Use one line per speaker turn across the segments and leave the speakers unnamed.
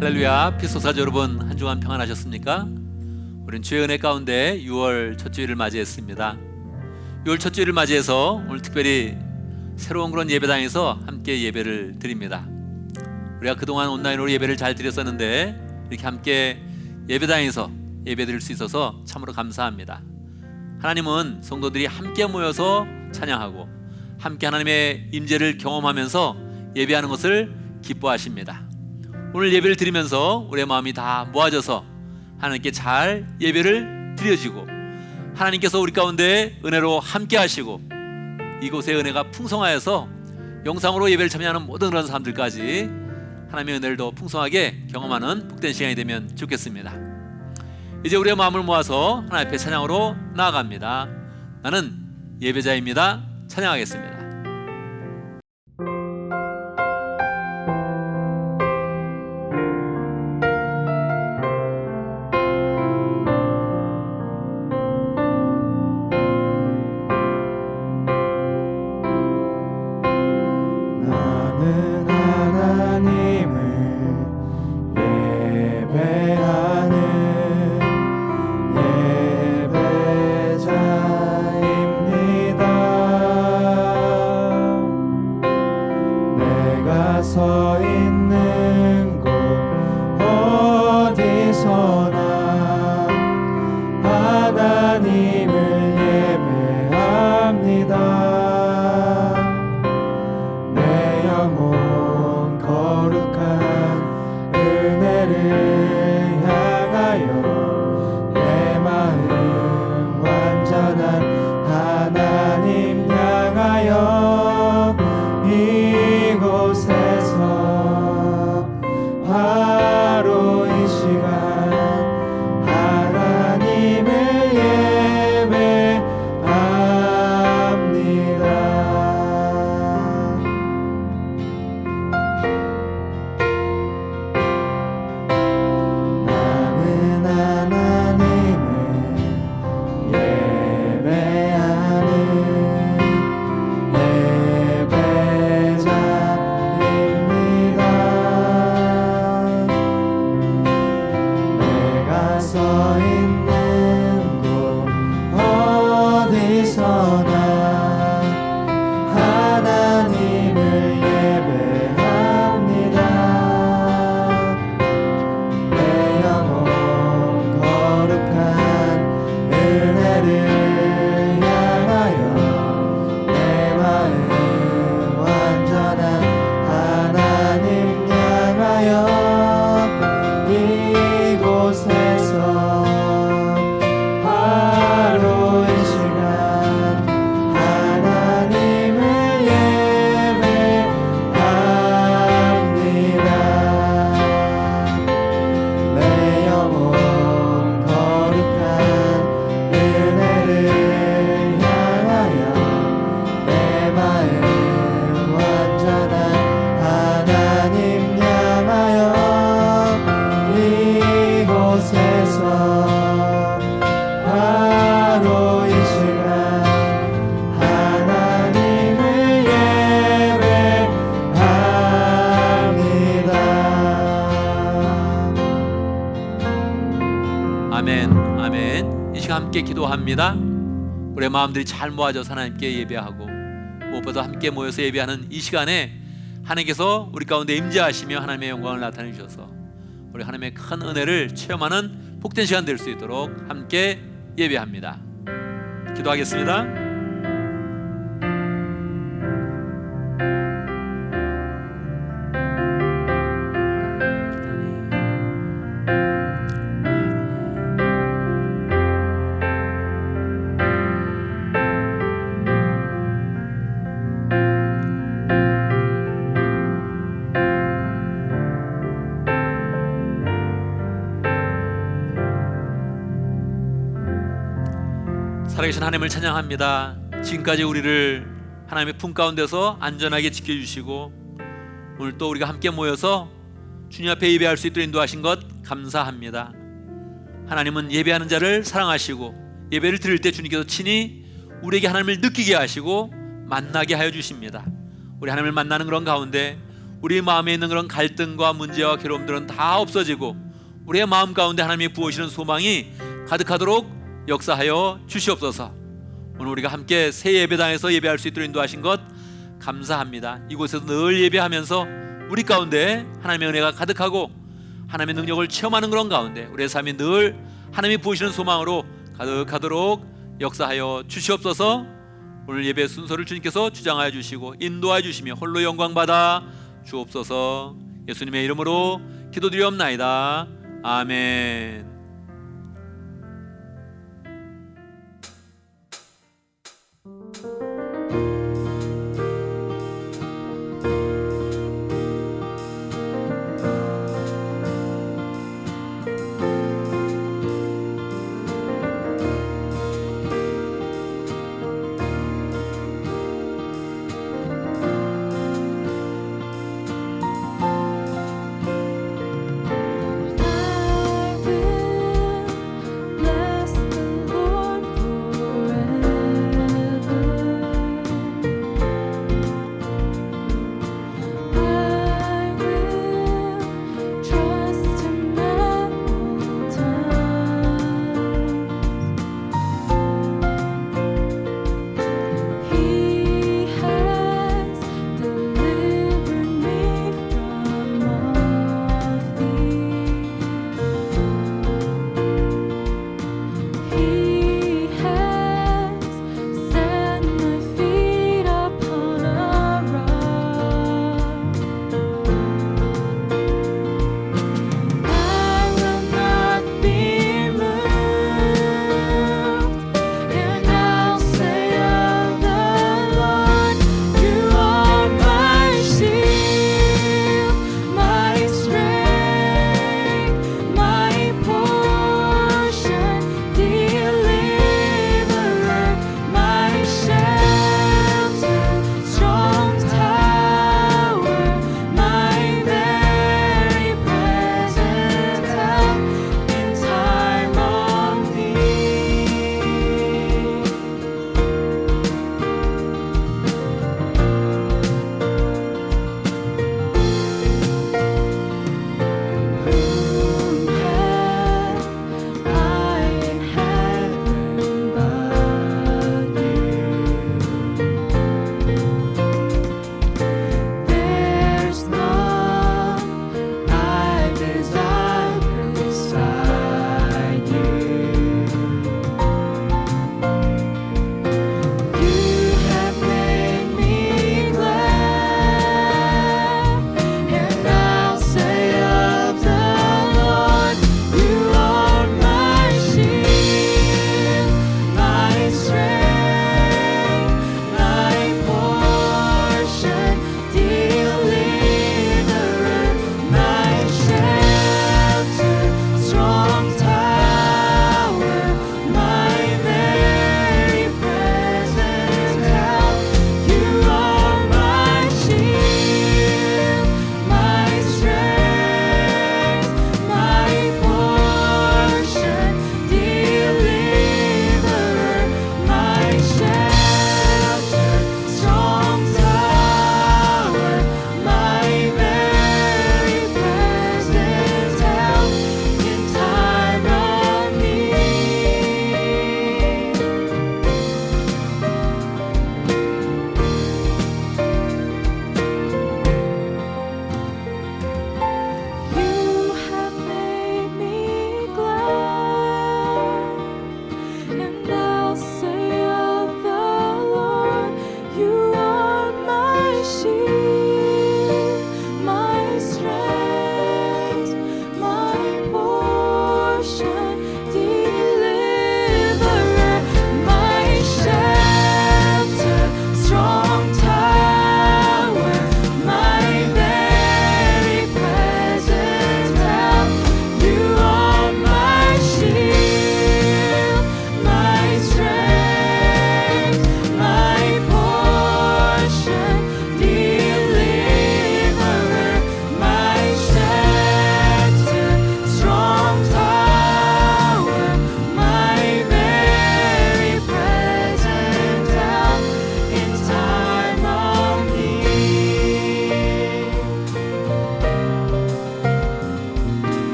할렐루야, 피소사자 여러분, 한 주간 평안하셨습니까? 우린 주의 은혜 가운데 6월 첫 주일을 맞이했습니다. 6월 첫 주일을 맞이해서 오늘 특별히 새로운 그런 예배당에서 함께 예배를 드립니다. 우리가 그동안 온라인으로 예배를 잘 드렸었는데 이렇게 함께 예배당에서 예배 드릴 수 있어서 참으로 감사합니다. 하나님은 성도들이 함께 모여서 찬양하고 함께 하나님의 임재를 경험하면서 예배하는 것을 기뻐하십니다. 오늘 예배를 드리면서 우리의 마음이 다 모아져서 하나님께 잘 예배를 드려지고 하나님께서 우리 가운데 은혜로 함께 하시고 이곳의 은혜가 풍성하여서 영상으로 예배를 참여하는 모든 그런 사람들까지 하나님의 은혜를 더 풍성하게 경험하는 복된 시간이 되면 좋겠습니다. 이제 우리의 마음을 모아서 하나님 앞에 찬양으로 나아갑니다. 나는 예배자입니다. 찬양하겠습니다.
서 있는 곳 어디서나 하나님을 예배합니다. 내 영혼 거룩한 은혜를 향하여 내 마음 완전한 하나님 향하여 이곳에서 바로 이 시간 하나님을 예배합니다. 나는 하나님을 예배하는 서 있는 곳 어디서나 하나님을 예배합니다. 내 영혼 거룩한 은혜를 향하여 내 마음 완전한 하나님 향하여 이곳에서 바로 이 시간 하나님을 예배합니다. 내 영혼 거룩한 은혜를 향하여 내 마음 완전한 하나님 향하여 이곳에서 바로 이 시간 하나님을 예배합니다.
아멘, 아멘. 이 시간 함께 기도합니다. 우리의 마음들이 잘 모아져서 하나님께 예배하고 무엇보다 함께 모여서 예배하는 이 시간에 하나님께서 우리 가운데 임재하시며 하나님의 영광을 나타내 주셔서 우리 하나님의 큰 은혜를 체험하는 복된 시간 될 수 있도록 함께 예배합니다. 기도하겠습니다. 살아계신 하나님을 찬양합니다. 지금까지 우리를 하나님의 품 가운데서 안전하게 지켜주시고 오늘 또 우리가 함께 모여서 주님 앞에 예배할 수 있도록 인도하신 것 감사합니다. 하나님은 예배하는 자를 사랑하시고 예배를 드릴 때 주님께서 친히 우리에게 하나님을 느끼게 하시고 만나게 하여 주십니다. 우리 하나님을 만나는 그런 가운데 우리 마음에 있는 그런 갈등과 문제와 괴로움들은 다 없어지고 우리의 마음 가운데 하나님이 부으시는 소망이 가득하도록 역사하여 주시옵소서. 오늘 우리가 함께 새 예배당에서 예배할 수 있도록 인도하신 것 감사합니다. 이곳에서 늘 예배하면서 우리 가운데 하나님의 은혜가 가득하고 하나님의 능력을 체험하는 그런 가운데 우리의 삶이 늘 하나님이 부으시는 소망으로 가득하도록 역사하여 주시옵소서. 오늘 예배 순서를 주님께서 주장하여 주시고 인도하여 주시며 홀로 영광 받아 주옵소서. 예수님의 이름으로 기도드리옵나이다. 아멘.
날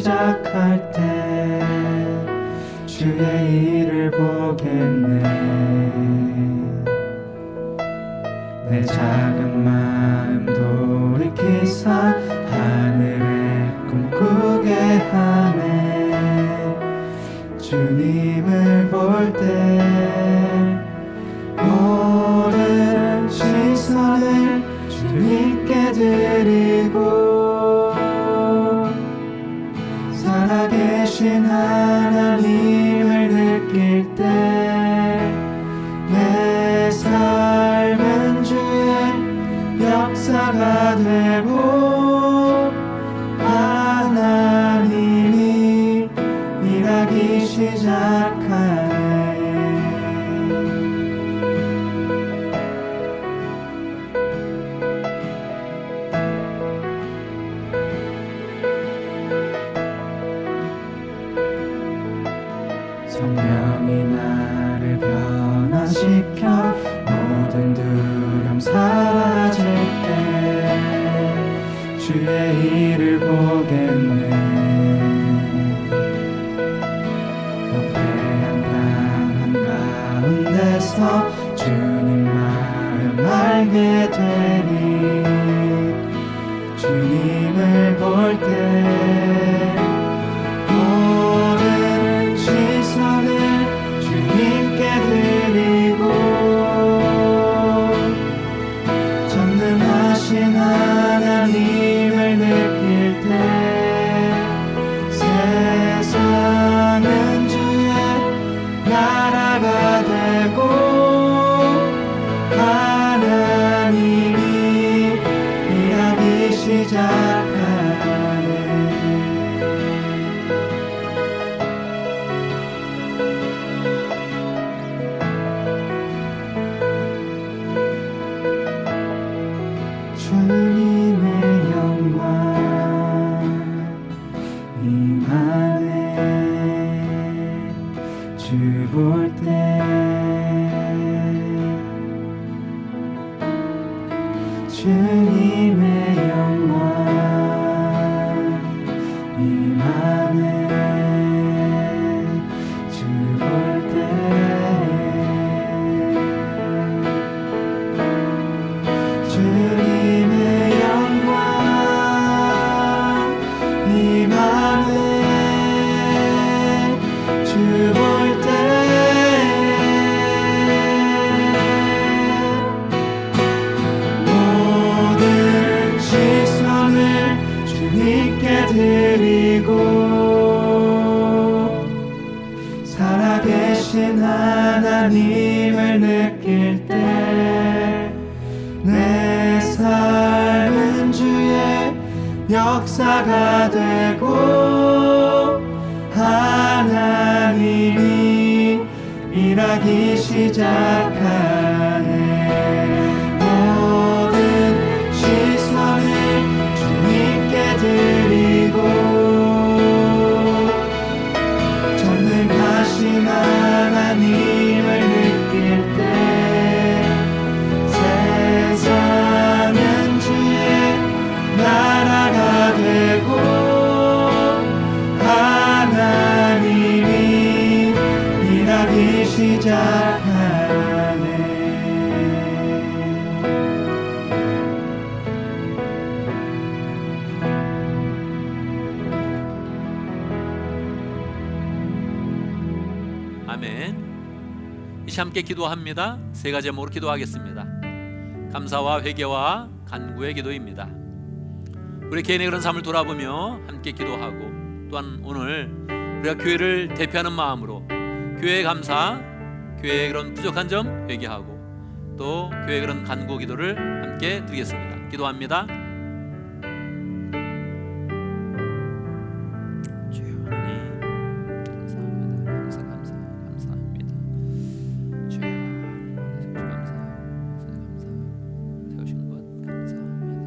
시작할 때 주의 일을 보겠네. 내 작은 마음 돌이키사 하늘에 꿈꾸게 하네. 주님을 볼 때 모든 시선을 주님께 드리고 살아계신 하나님을 느낄 때 내 삶은 주의 역사가 되고 하나님이 일하기 시작하네. 성령이 나를 변화시켜 모든 두려움 사라질 때 주의 일을 보겠네. 영폐한 방 한가운데서 주님 마음 알게 되니 주님을 볼 때 모든 시선을 주님께 드리고 전능하신 하나님을 느낄 때 세상은 주의 나라가 되고 하나님이 일하기 시작하네. 주님의 영광 임하네. 주 볼 때 주님의 영광 임하네. 주 볼 때 주님의 영광 임하네. 주 볼 때 모든 시선을 주님께 드리고 살아계신 하나님을 느낄 때 내 삶은 주의 역사가 되고 하나님이 일하기 시작하네. 모든 시선을 주님께 드리고 전능하신 하나님을 느낄 때 세상은 주의 나라가 되고 하나님이 일하기 시작하네.
아멘. 이시 함께 기도합니다. 세 가지 제목으로 기도하겠습니다. 감사와 회개와 간구의 기도입니다. 우리 개인의 그런 삶을 돌아보며 함께 기도하고 또한 오늘 우리가 교회를 대표하는 마음으로 교회의 감사, 교회의 그런 부족한 점 회개하고 또 교회의 그런 간구 기도를 함께 드리겠습니다. 기도합니다. 주여 하나님 감사합니다. 감사합니다. 주여 감사 세우신 것 감사합니다.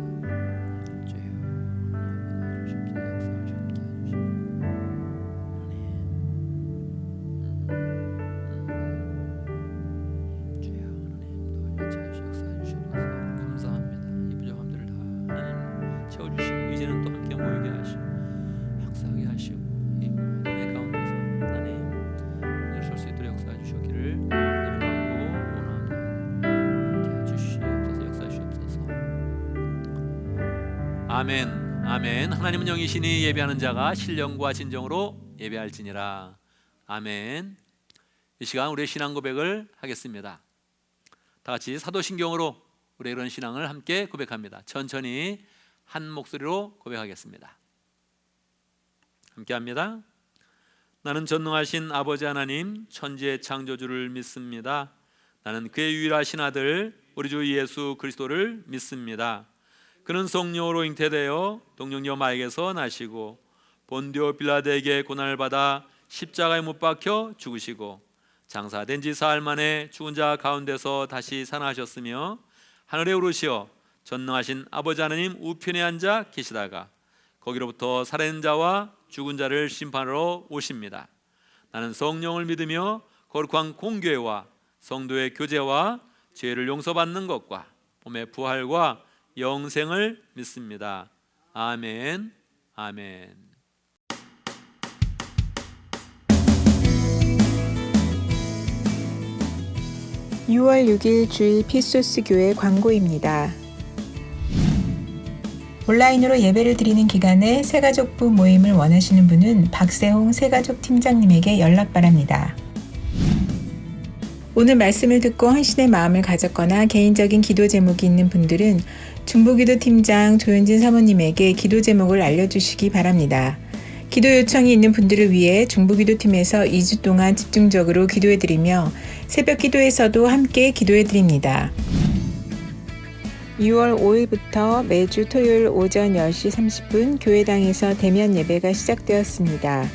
주여 하나님 역사하시옵소서. 감사합니다. 이 부족함들을 다 아멘. 아멘. 하나님은 영이시니 예배하는 자가 신령과 진정으로 예배할지니라. 아멘. 이 시간 우리의 신앙 고백을 하겠습니다. 다 같이 사도신경으로 우리의 이런 신앙을 함께 고백합니다. 천천히 한 목소리로 고백하겠습니다. 함께 합니다. 나는 전능하신 아버지 하나님 천지의 창조주를 믿습니다. 나는 그의 유일하신 아들 우리 주 예수 그리스도를 믿습니다. 그는 성령으로 잉태되어 동정녀 마에게서 나시고 본디오 빌라도에게 고난을 받아 십자가에 못 박혀 죽으시고 장사된 지 사흘 만에 죽은 자 가운데서 다시 살아나셨으며 하늘에 오르시어 전능하신 아버지 하나님 우편에 앉아 계시다가 거기로부터 살아있는 자와 죽은 자를 심판하러 오십니다. 나는 성령을 믿으며 거룩한 공교회와 성도의 교제와 죄를 용서받는 것과 몸의 부활과 영생을 믿습니다. 아멘. 아멘.
6월 6일 주일 피소스 교회 광고입니다. 온라인으로 예배를 드리는 기간에 새가족부 모임을 원하시는 분은 박세홍 새가족 팀장님에게 연락 바랍니다. 오늘 말씀을 듣고 헌신의 마음을 가졌거나 개인적인 기도 제목이 있는 분들은 중보기도 팀장 조현진 사모님에게 기도 제목을 알려주시기 바랍니다. 기도 요청이 있는 분들을 위해 중보기도팀에서 2주 동안 집중적으로 기도해드리며 새벽 기도에서도 함께 기도해드립니다. 6월 5일부터 매주 토요일 오전 10시 30분 교회당에서 대면 예배가 시작되었습니다.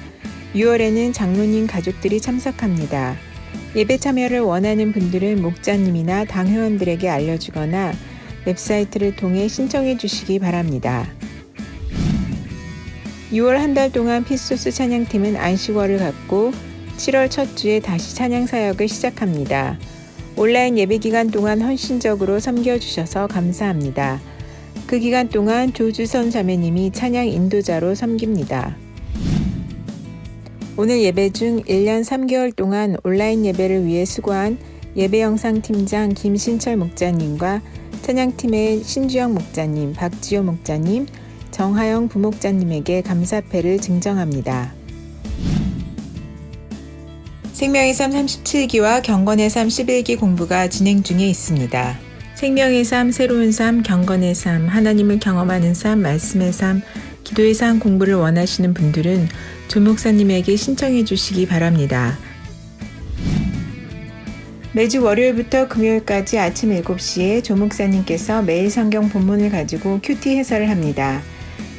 6월에는 장로님 가족들이 참석합니다. 예배 참여를 원하는 분들은 목자님이나 당회원들에게 알려주거나 웹사이트를 통해 신청해 주시기 바랍니다. 6월 한 달 동안 피소스 찬양팀은 안식월을 갖고 7월 첫 주에 다시 찬양 사역을 시작합니다. 온라인 예배 기간 동안 헌신적으로 섬겨주셔서 감사합니다. 그 기간 동안 조주선 자매님이 찬양 인도자로 섬깁니다. 오늘 예배 중 1년 3개월 동안 온라인 예배를 위해 수고한 예배 영상 팀장 김신철 목자님과 찬양팀의 신주영 목자님, 박지호 목자님, 정하영 부목자님에게 감사패를 증정합니다. 생명의 삶 37기와 경건의 삶 11기 공부가 진행 중에 있습니다. 생명의 삶, 새로운 삶, 경건의 삶, 하나님을 경험하는 삶, 말씀의 삶, 기도의 삶 공부를 원하시는 분들은 조 목사님에게 신청해 주시기 바랍니다. 매주 월요일부터 금요일까지 아침 7시에 조 목사님께서 매일 성경 본문을 가지고 큐티 해설을 합니다.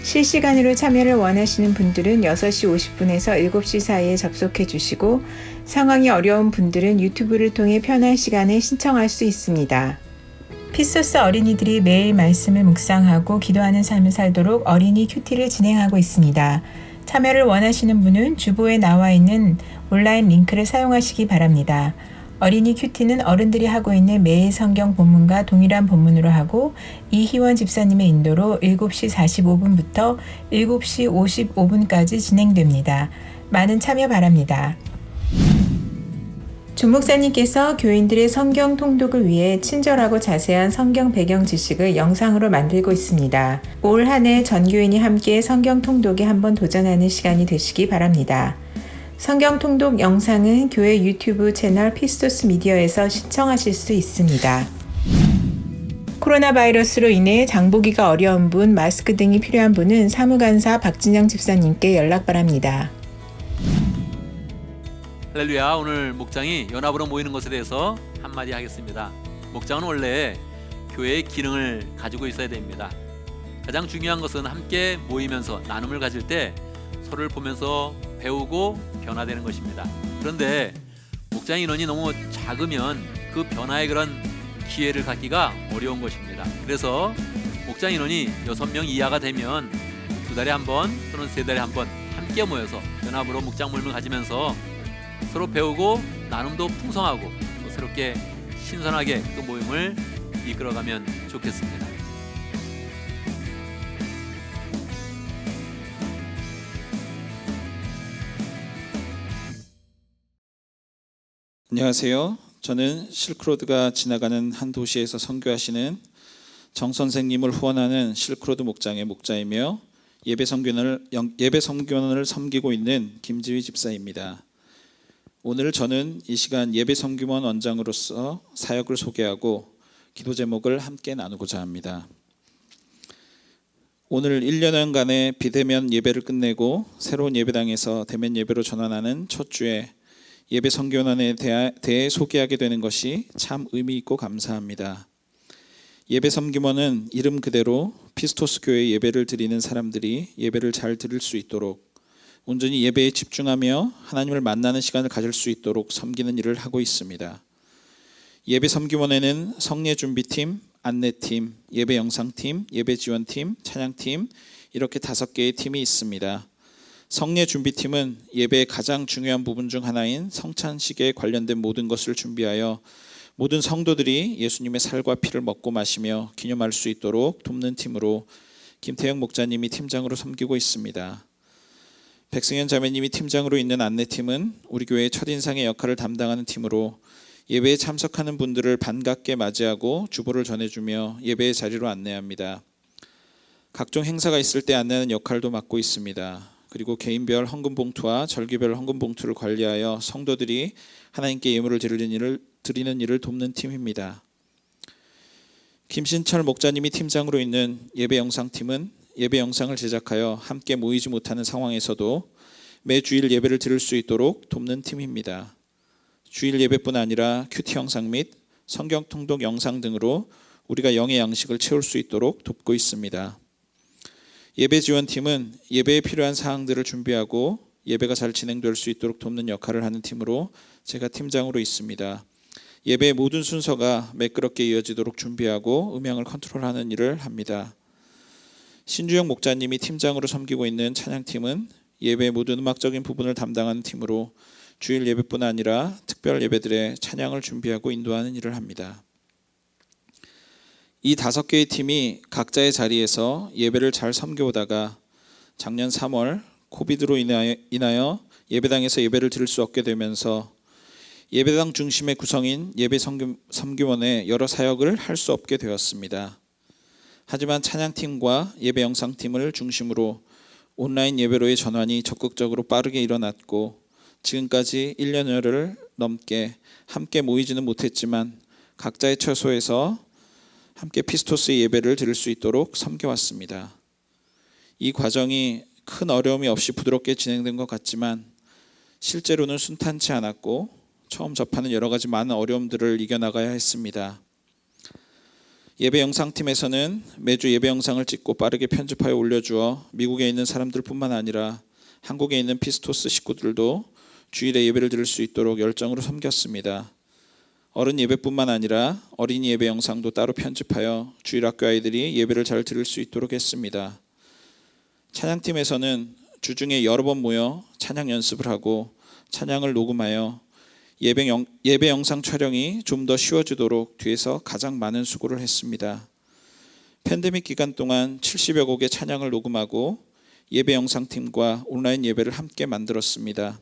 실시간으로 참여를 원하시는 분들은 6시 50분에서 7시 사이에 접속해 주시고 상황이 어려운 분들은 유튜브를 통해 편한 시간에 신청할 수 있습니다. 피소스 어린이들이 매일 말씀을 묵상하고 기도하는 삶을 살도록 어린이 큐티를 진행하고 있습니다. 참여를 원하시는 분은 주보에 나와 있는 온라인 링크를 사용하시기 바랍니다. 어린이 큐티는 어른들이 하고 있는 매일 성경 본문과 동일한 본문으로 하고 이희원 집사님의 인도로 7시 45분부터 7시 55분까지 진행됩니다. 많은 참여 바랍니다. 조 목사님께서 교인들의 성경 통독을 위해 친절하고 자세한 성경 배경 지식을 영상으로 만들고 있습니다. 올 한 해 전교인이 함께 성경 통독에 한번 도전하는 시간이 되시기 바랍니다. 성경 통독 영상은 교회 유튜브 채널 피스토스 미디어에서 시청하실 수 있습니다. 코로나 바이러스로 인해 장보기가 어려운 분, 마스크 등이 필요한 분은 사무간사 박진영 집사님께 연락 바랍니다.
할렐루야. 오늘 목장이 연합으로 모이는 것에 대해서 한마디 하겠습니다. 목장은 원래 교회의 기능을 가지고 있어야 됩니다. 가장 중요한 것은 함께 모이면서 나눔을 가질 때 서로를 보면서 배우고 변화되는 것입니다. 그런데 목장 인원이 너무 작으면 그 변화의 그런 기회를 갖기가 어려운 것입니다. 그래서 목장 인원이 6명 이하가 되면 2달에 한 번 또는 3달에 한 번 함께 모여서 연합으로 목장 모임을 가지면서 서로 배우고 나눔도 풍성하고 또 새롭게 신선하게 그 모임을 이끌어가면 좋겠습니다.
안녕하세요. 저는 실크로드가 지나가는 한 도시에서 선교하시는 정 선생님을 후원하는 실크로드 목장의 목자이며 예배 선교원을 섬기고 있는 김지휘 집사입니다. 오늘 저는 이 시간 예배 선교원 원장으로서 사역을 소개하고 기도 제목을 함께 나누고자 합니다. 오늘 1년간의 비대면 예배를 끝내고 새로운 예배당에서 대면 예배로 전환하는 첫 주에 예배 선교원에 대해 소개하게 되는 것이 참 의미 있고 감사합니다. 예배 선교원은 이름 그대로 피스토스 교회 예배를 드리는 사람들이 예배를 잘 드릴 수 있도록 온전히 예배에 집중하며 하나님을 만나는 시간을 가질 수 있도록 섬기는 일을 하고 있습니다. 예배 선교원에는 성례 준비팀, 안내팀, 예배 영상팀, 예배 지원팀, 찬양팀 이렇게 5개의 팀이 있습니다. 성례 준비팀은 예배의 가장 중요한 부분 중 하나인 성찬식에 관련된 모든 것을 준비하여 모든 성도들이 예수님의 살과 피를 먹고 마시며 기념할 수 있도록 돕는 팀으로 김태영 목자님이 팀장으로 섬기고 있습니다. 백승현 자매님이 팀장으로 있는 안내팀은 우리 교회의 첫인상의 역할을 담당하는 팀으로 예배에 참석하는 분들을 반갑게 맞이하고 주보를 전해주며 예배의 자리로 안내합니다. 각종 행사가 있을 때 안내하는 역할도 맡고 있습니다. 그리고 개인별 헌금봉투와 절기별 헌금봉투를 관리하여 성도들이 하나님께 예물을 드리는 일을 돕는 팀입니다. 김신철 목자님이 팀장으로 있는 예배 영상팀은 예배 영상을 제작하여 함께 모이지 못하는 상황에서도 매주일 예배를 드릴 수 있도록 돕는 팀입니다. 주일 예배뿐 아니라 큐티 영상 및 성경 통독 영상 등으로 우리가 영의 양식을 채울 수 있도록 돕고 있습니다. 예배 지원팀은 예배에 필요한 사항들을 준비하고 예배가 잘 진행될 수 있도록 돕는 역할을 하는 팀으로 제가 팀장으로 있습니다. 예배의 모든 순서가 매끄럽게 이어지도록 준비하고 음향을 컨트롤하는 일을 합니다. 신주영 목자님이 팀장으로 섬기고 있는 찬양팀은 예배의 모든 음악적인 부분을 담당하는 팀으로 주일 예배뿐 아니라 특별 예배들의 찬양을 준비하고 인도하는 일을 합니다. 이 5개의 팀이 각자의 자리에서 예배를 잘 섬겨오다가 작년 3월 코비드로 인하여 예배당에서 예배를 드릴 수 없게 되면서 예배당 중심의 구성인 예배 선교원의 여러 사역을 할 수 없게 되었습니다. 하지만 찬양팀과 예배 영상팀을 중심으로 온라인 예배로의 전환이 적극적으로 빠르게 일어났고 지금까지 1년여를 넘게 함께 모이지는 못했지만 각자의 처소에서 함께 피스토스의 예배를 드릴 수 있도록 섬겨왔습니다. 이 과정이 큰 어려움이 없이 부드럽게 진행된 것 같지만 실제로는 순탄치 않았고 처음 접하는 여러 가지 많은 어려움들을 이겨나가야 했습니다. 예배 영상팀에서는 매주 예배 영상을 찍고 빠르게 편집하여 올려주어 미국에 있는 사람들뿐만 아니라 한국에 있는 피스토스 식구들도 주일에 예배를 드릴 수 있도록 열정으로 섬겼습니다. 어른 예배뿐만 아니라 어린이 예배 영상도 따로 편집하여 주일학교 아이들이 예배를 잘 들을 수 있도록 했습니다. 찬양팀에서는 주중에 여러 번 모여 찬양 연습을 하고 찬양을 녹음하여 예배 영상 촬영이 좀 더 쉬워지도록 뒤에서 가장 많은 수고를 했습니다. 팬데믹 기간 동안 70여 곡의 찬양을 녹음하고 예배 영상팀과 온라인 예배를 함께 만들었습니다.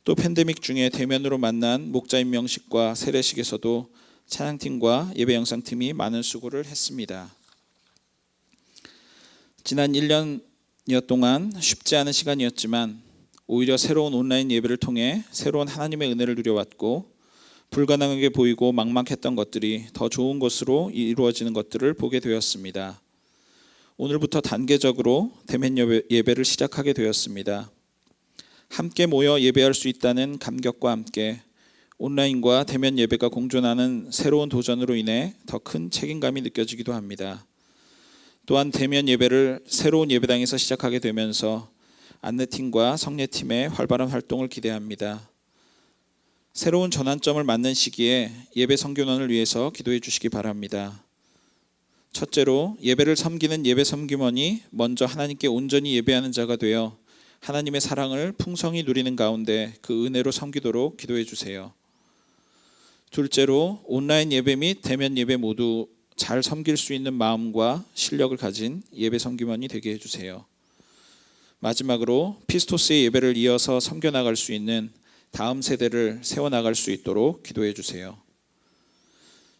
또 팬데믹 중에 대면으로 만난 목자 임명식과 세례식에서도 찬양팀과 예배 영상팀이 많은 수고를 했습니다. 지난 1년여 동안 쉽지 않은 시간이었지만 오히려 새로운 온라인 예배를 통해 새로운 하나님의 은혜를 누려왔고 불가능하게 보이고 막막했던 것들이 더 좋은 것으로 이루어지는 것들을 보게 되었습니다. 오늘부터 단계적으로 대면 예배를 시작하게 되었습니다. 함께 모여 예배할 수 있다는 감격과 함께 온라인과 대면 예배가 공존하는 새로운 도전으로 인해 더 큰 책임감이 느껴지기도 합니다. 또한 대면 예배를 새로운 예배당에서 시작하게 되면서 안내팀과 성례팀의 활발한 활동을 기대합니다. 새로운 전환점을 맞는 시기에 예배 선교원을 위해서 기도해 주시기 바랍니다. 첫째로 예배를 섬기는 예배 섬김원이 먼저 하나님께 온전히 예배하는 자가 되어 하나님의 사랑을 풍성히 누리는 가운데 그 은혜로 섬기도록 기도해 주세요. 둘째로 온라인 예배 및 대면 예배 모두 잘 섬길 수 있는 마음과 실력을 가진 예배 섬김원이 되게 해주세요. 마지막으로 피스토스의 예배를 이어서 섬겨나갈 수 있는 다음 세대를 세워나갈 수 있도록 기도해 주세요.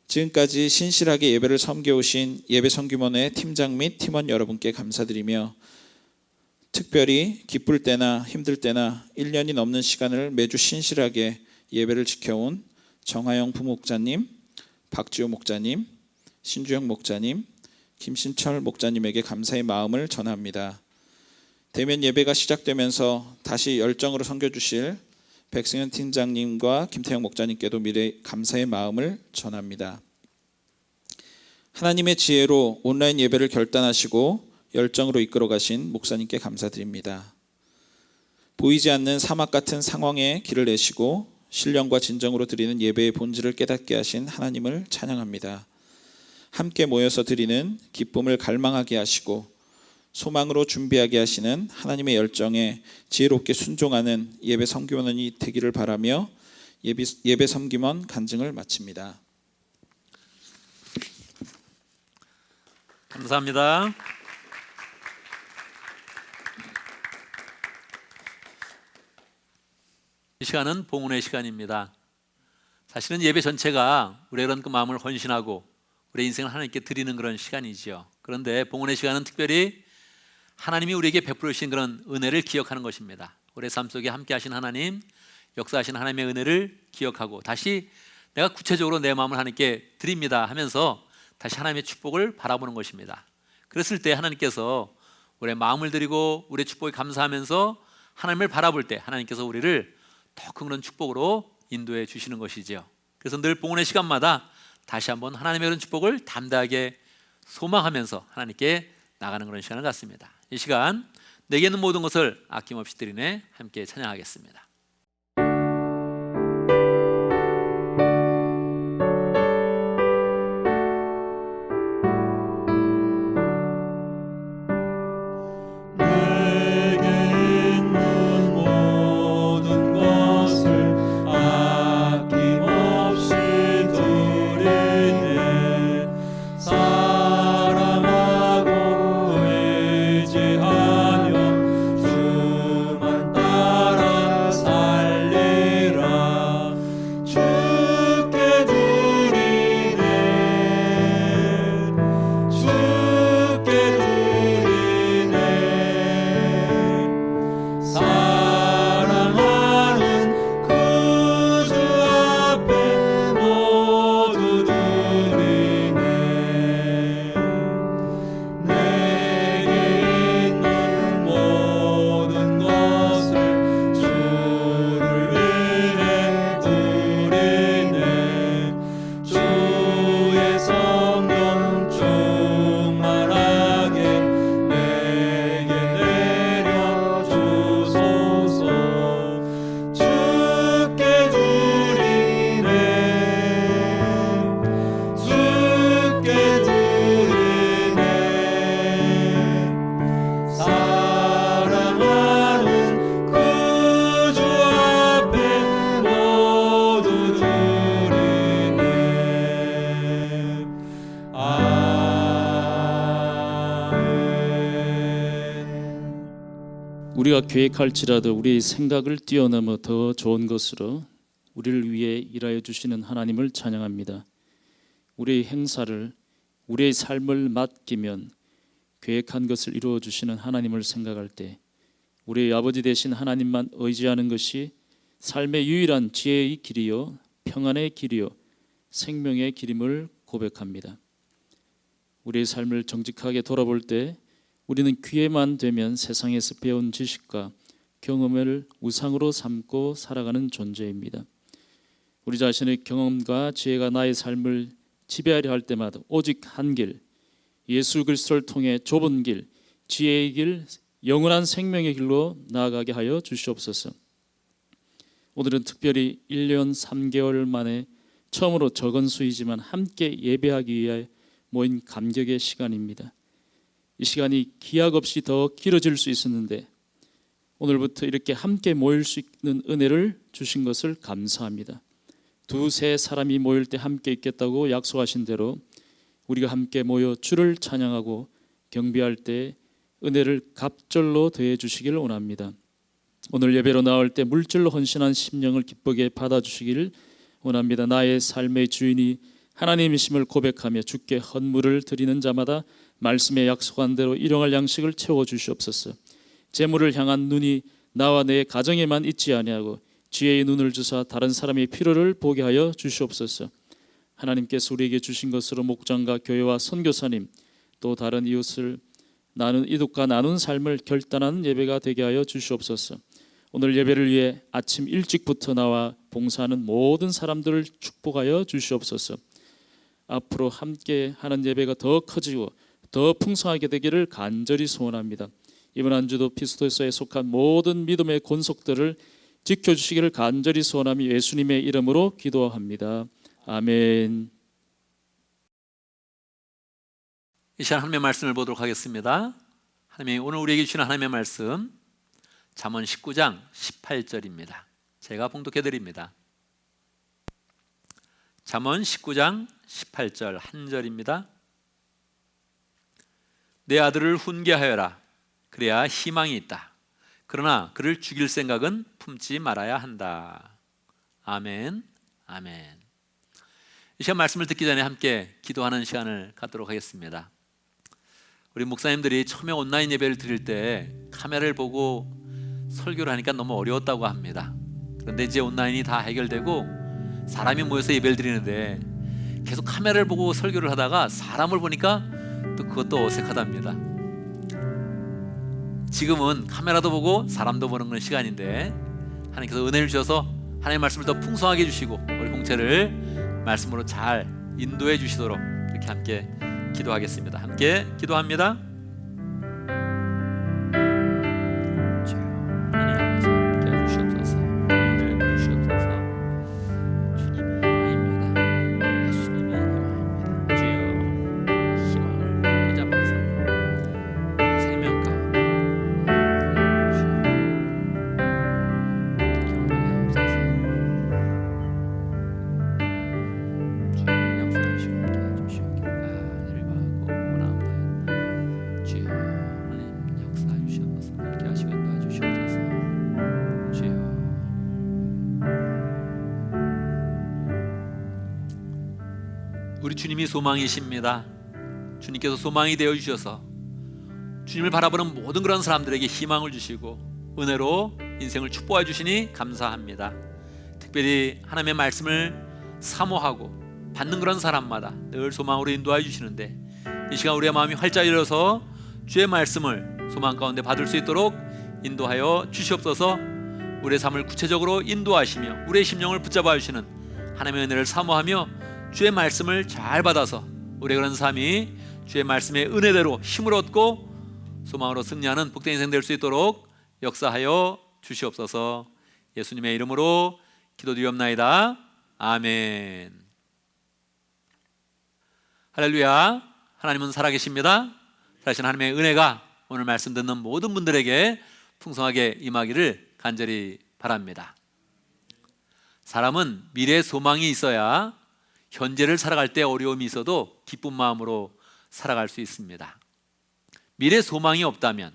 지금까지 신실하게 예배를 섬겨오신 예배 선교원의 팀장 및 팀원 여러분께 감사드리며 특별히 기쁠 때나 힘들 때나 1년이 넘는 시간을 매주 신실하게 예배를 지켜온 정하영 부목자님, 박지호 목자님, 신주영 목자님, 김신철 목자님에게 감사의 마음을 전합니다. 대면 예배가 시작되면서 다시 열정으로 섬겨주실 백승현 팀장님과 김태형 목자님께도 미리 감사의 마음을 전합니다. 하나님의 지혜로 온라인 예배를 결단하시고 열정으로 이끌어 가신 목사님께 감사드립니다. 보이지 않는 사막 같은 상황에 길을 내시고 신령과 진정으로 드리는 예배의 본질을 깨닫게 하신 하나님을 찬양합니다. 함께 모여서 드리는 기쁨을 갈망하게 하시고 소망으로 준비하게 하시는 하나님의 열정에 지혜롭게 순종하는 예배 선교원이 되기를 바라며 예배 섬김원 간증을 마칩니다.
감사합니다. 이 시간은 봉헌의 시간입니다. 사실은 예배 전체가 우리의 그런 그 마음을 헌신하고 우리의 인생을 하나님께 드리는 그런 시간이지요. 그런데 봉헌의 시간은 특별히 하나님이 우리에게 베풀어 주신 그런 은혜를 기억하는 것입니다. 우리의 삶 속에 함께 하신 하나님, 역사하신 하나님의 은혜를 기억하고 다시 내가 구체적으로 내 마음을 하나님께 드립니다 하면서 다시 하나님의 축복을 바라보는 것입니다. 그랬을 때 하나님께서 우리의 마음을 드리고 우리의 축복에 감사하면서 하나님을 바라볼 때 하나님께서 우리를 더 큰 그런 축복으로 인도해 주시는 것이지요. 그래서 늘 봉헌의 시간마다 다시 한번 하나님의 그런 축복을 담대하게 소망하면서 하나님께 나가는 그런 시간을 갖습니다. 이 시간 내게 있는 모든 것을 아낌없이 드리네 함께 찬양하겠습니다.
내게 있는 모든 것을 아낌없이 드리네. 사랑하고 의지하며 주만 따라 살리라. 주께 드리네. 주께 드리네. 사랑하는 구주 앞에 모두 드리네. 내게 있는 모든 것을 주를 위해 드리네. 주의 성령 충만하게 내게 내려주소서. 주께 드리네. 주께 드리네. 사랑하는 구주 앞에 모두 드리네. 아멘.
우리가 계획할지라도 우리의 생각을 뛰어넘어 더 좋은 것으로 우리를 위해 일하여 주시는 하나님을 찬양합니다. 우리의 행사를, 우리의 삶을 맡기면 계획한 것을 이루어 주시는 하나님을 생각할 때 우리의 아버지 되신 하나님만 의지하는 것이 삶의 유일한 지혜의 길이요 평안의 길이요 생명의 길임을 고백합니다. 우리의 삶을 정직하게 돌아볼 때 우리는 기회만 되면 세상에서 배운 지식과 경험을 우상으로 삼고 살아가는 존재입니다. 우리 자신의 경험과 지혜가 나의 삶을 지배하려 할 때마다 오직 한 길, 예수 그리스도를 통해 좁은 길, 지혜의 길, 영원한 생명의 길로 나아가게 하여 주시옵소서. 오늘은 특별히 1년 3개월 만에 처음으로 적은 수이지만 함께 예배하기 위해 모인 감격의 시간입니다. 이 시간이 기약 없이 더 길어질 수 있었는데 오늘부터 이렇게 함께 모일 수 있는 은혜를 주신 것을 감사합니다. 두세 사람이 모일 때 함께 있겠다고 약속하신 대로 우리가 함께 모여 주를 찬양하고 경배할 때 은혜를 갑절로 더해 주시기를 원합니다. 오늘 예배로 나올 때 물질로 헌신한 심령을 기쁘게 받아주시기를 원합니다. 나의 삶의 주인이 하나님이심을 고백하며 주께 헌물을 드리는 자마다 말씀에 약속한 대로 일용할 양식을 채워 주시옵소서. 재물을 향한 눈이 나와 내 가정에만 있지 아니하고 지혜의 눈을 주사 다른 사람의 필요를 보게 하여 주시옵소서. 하나님께서 우리에게 주신 것으로 목장과 교회와 선교사님 또 다른 이웃을 이웃과 나눈 삶을 결단하는 예배가 되게 하여 주시옵소서. 오늘 예배를 위해 아침 일찍부터 나와 봉사하는 모든 사람들을 축복하여 주시옵소서. 앞으로 함께 하는 예배가 더 커지고 더 풍성하게 되기를 간절히 소원합니다. 이번 한 주도 피스토스에 속한 모든 믿음의 권속들을 지켜주시기를 간절히 소원하며 예수님의 이름으로 기도합니다. 아멘.
이 시간 하나님의 말씀을 보도록 하겠습니다. 하나님이 오늘 우리에게 주시는 하나님의 말씀 잠언 19장 18절입니다. 제가 봉독해 드립니다. 잠언 19장 18절 한 절입니다. 내 아들을 훈계하여라. 그래야 희망이 있다. 그러나 그를 죽일 생각은 품지 말아야 한다. 아멘. 아멘. 이 시간 말씀을 듣기 전에 함께 기도하는 시간을 갖도록 하겠습니다. 우리 목사님들이 처음에 온라인 예배를 드릴 때 카메라를 보고 설교를 하니까 너무 어려웠다고 합니다. 그런데 이제 온라인이 다 해결되고 사람이 모여서 예배를 드리는데 계속 카메라를 보고 설교를 하다가 사람을 보니까 또 그것도 어색하답니다. 지금은 카메라도 보고 사람도 보는 그런 시간인데 하나님께서 은혜를 주셔서 하나님의 말씀을 더 풍성하게 해주시고 우리 공체를 말씀으로 잘 인도해 주시도록 이렇게 함께 기도하겠습니다. 함께 기도합니다. 우리 주님이 소망이십니다. 주님께서 소망이 되어 주셔서 주님을 바라보는 모든 그런 사람들에게 희망을 주시고 은혜로 인생을 축복해 주시니 감사합니다. 특별히 하나님의 말씀을 사모하고 받는 그런 사람마다 늘 소망으로 인도해 주시는데 이 시간 우리의 마음이 활짝 열어서 주의 말씀을 소망 가운데 받을 수 있도록 인도하여 주시옵소서. 우리의 삶을 구체적으로 인도하시며 우리의 심령을 붙잡아 주시는 하나님의 은혜를 사모하며 주의 말씀을 잘 받아서 우리의 그런 삶이 주의 말씀의 은혜대로 힘을 얻고 소망으로 승리하는 복된 인생 될 수 있도록 역사하여 주시옵소서. 예수님의 이름으로 기도드리옵나이다. 아멘. 할렐루야. 하나님은 살아계십니다. 살아계신 하나님의 은혜가 오늘 말씀 듣는 모든 분들에게 풍성하게 임하기를 간절히 바랍니다. 사람은 미래의 소망이 있어야 현재를 살아갈 때 어려움이 있어도 기쁜 마음으로 살아갈 수 있습니다. 미래 소망이 없다면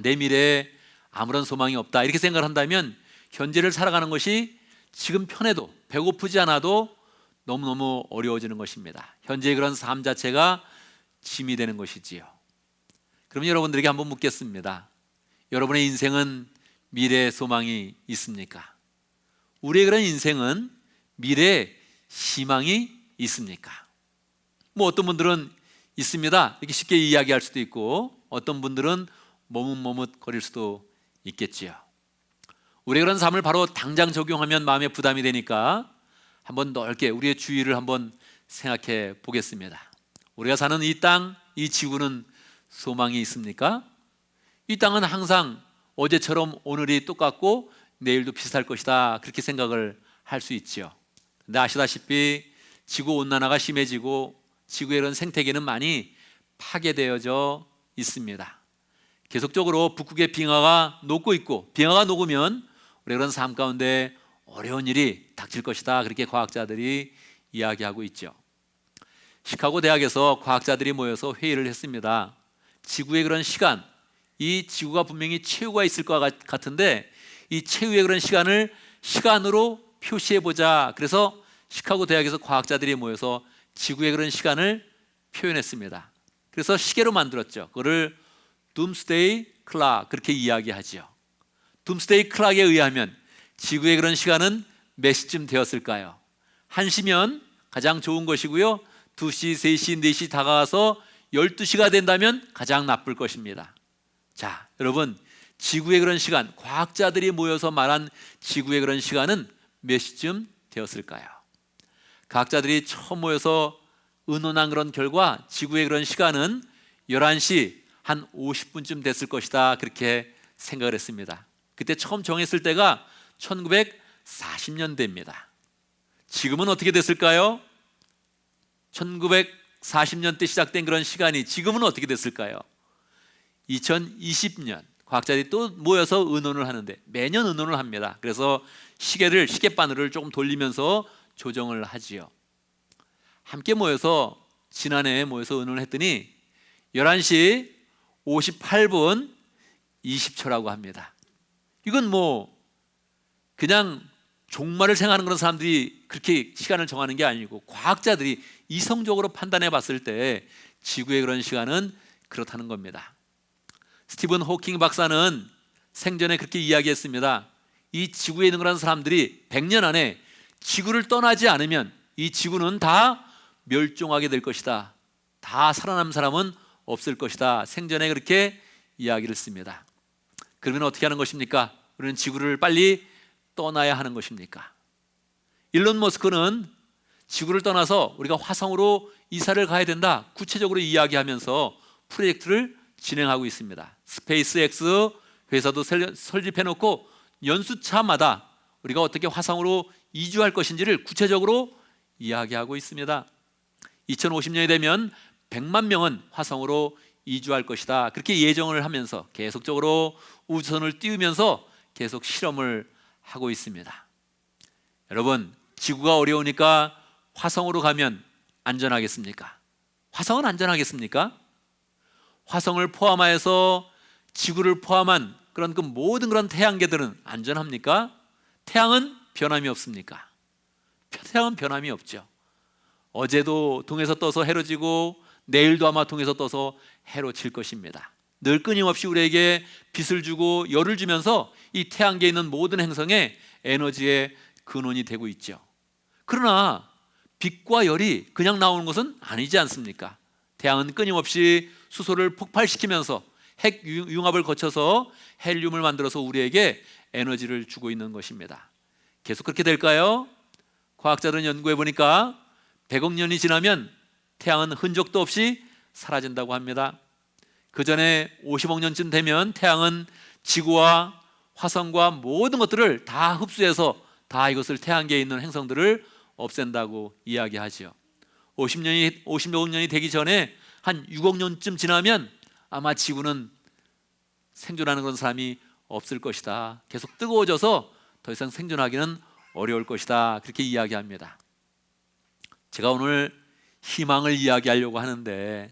내 미래에 아무런 소망이 없다 이렇게 생각을 한다면 현재를 살아가는 것이 지금 편해도 배고프지 않아도 너무너무 어려워지는 것입니다. 현재의 그런 삶 자체가 짐이 되는 것이지요. 그럼 여러분들에게 한번 묻겠습니다. 여러분의 인생은 미래의 소망이 있습니까? 우리의 그런 인생은 미래에 희망이 있습니까? 뭐 어떤 분들은 있습니다 이렇게 쉽게 이야기할 수도 있고 어떤 분들은 머뭇머뭇거릴 수도 있겠지요. 우리의 그런 삶을 바로 당장 적용하면 마음에 부담이 되니까 한번 넓게 우리의 주위를 한번 생각해 보겠습니다. 우리가 사는 이 땅, 이 지구는 소망이 있습니까? 이 땅은 항상 어제처럼 오늘이 똑같고 내일도 비슷할 것이다 그렇게 생각을 할 수 있지요. 근데 아시다시피 지구온난화가 심해지고 지구의 이런 생태계는 많이 파괴되어져 있습니다. 계속적으로 북극의 빙하가 녹고 있고 빙하가 녹으면 우리 그런 삶 가운데 어려운 일이 닥칠 것이다 그렇게 과학자들이 이야기하고 있죠. 시카고 대학에서 과학자들이 모여서 회의를 했습니다. 지구의 그런 시간, 이 지구가 분명히 최후가 있을 것 같은데 이 최후의 그런 시간을 시간으로 표시해보자. 그래서 시카고 대학에서 과학자들이 모여서 지구의 그런 시간을 표현했습니다. 그래서 시계로 만들었죠. 그거를 Doomsday Clock 그렇게 이야기하죠. Doomsday Clock에 의하면 지구의 그런 시간은 몇 시쯤 되었을까요? 1시면 가장 좋은 것이고요. 2시, 3시, 4시 다가와서 12시가 된다면 가장 나쁠 것입니다. 자, 여러분, 지구의 그런 시간, 과학자들이 모여서 말한 지구의 그런 시간은 몇 시쯤 되었을까요? 과학자들이 처음 모여서 의논한 그런 결과 지구의 그런 시간은 11시 한 50분쯤 됐을 것이다 그렇게 생각을 했습니다. 그때 처음 정했을 때가 1940년대입니다. 지금은 어떻게 됐을까요? 1940년대 시작된 그런 시간이 지금은 어떻게 됐을까요? 2020년 과학자들이 또 모여서 의논을 하는데 매년 의논을 합니다. 그래서 시계바늘을 조금 돌리면서 조정을 하지요. 함께 모여서 지난해에 모여서 의논을 했더니 11시 58분 20초라고 합니다. 이건 뭐 그냥 종말을 생각하는 그런 사람들이 그렇게 시간을 정하는 게 아니고 과학자들이 이성적으로 판단해 봤을 때 지구의 그런 시간은 그렇다는 겁니다. 스티븐 호킹 박사는 생전에 그렇게 이야기했습니다. 이 지구에 있는 그런 사람들이 100년 안에 지구를 떠나지 않으면 이 지구는 다 멸종하게 될 것이다. 다 살아남은 사람은 없을 것이다. 생전에 그렇게 이야기를 했습니다. 그러면 어떻게 하는 것입니까? 우리는 지구를 빨리 떠나야 하는 것입니까? 일론 머스크는 지구를 떠나서 우리가 화성으로 이사를 가야 된다. 구체적으로 이야기하면서 프로젝트를 진행하고 있습니다. 스페이스X 회사도 설립해놓고 연수차마다 우리가 어떻게 화성으로 이주할 것인지를 구체적으로 이야기하고 있습니다. 2050년이 되면 100만 명은 화성으로 이주할 것이다. 그렇게 예정을 하면서 계속적으로 우주선을 띄우면서 계속 실험을 하고 있습니다. 여러분, 지구가 어려우니까 화성으로 가면 안전하겠습니까? 화성은 안전하겠습니까? 화성을 포함하여서 지구를 포함한 그런 그 모든 그런 태양계들은 안전합니까? 태양은 변함이 없습니까? 태양은 변함이 없죠. 어제도 동에서 떠서 해로 지고 내일도 아마 동에서 떠서 해로 질 것입니다. 늘 끊임없이 우리에게 빛을 주고 열을 주면서 이 태양계에 있는 모든 행성에 에너지의 근원이 되고 있죠. 그러나 빛과 열이 그냥 나오는 것은 아니지 않습니까? 태양은 끊임없이 수소를 폭발시키면서 핵 융합을 거쳐서 헬륨을 만들어서 우리에게 에너지를 주고 있는 것입니다. 계속 그렇게 될까요? 과학자들은 연구해 보니까 100억 년이 지나면 태양은 흔적도 없이 사라진다고 합니다. 그 전에 50억 년쯤 되면 태양은 지구와 화성과 모든 것들을 다 흡수해서 다 이것을 태양계에 있는 행성들을 없앤다고 이야기하죠. 50억 년이 되기 전에 한 6억 년쯤 지나면 아마 지구는 생존하는 그런 사람이 없을 것이다. 계속 뜨거워져서 더 이상 생존하기는 어려울 것이다. 그렇게 이야기합니다. 제가 오늘 희망을 이야기하려고 하는데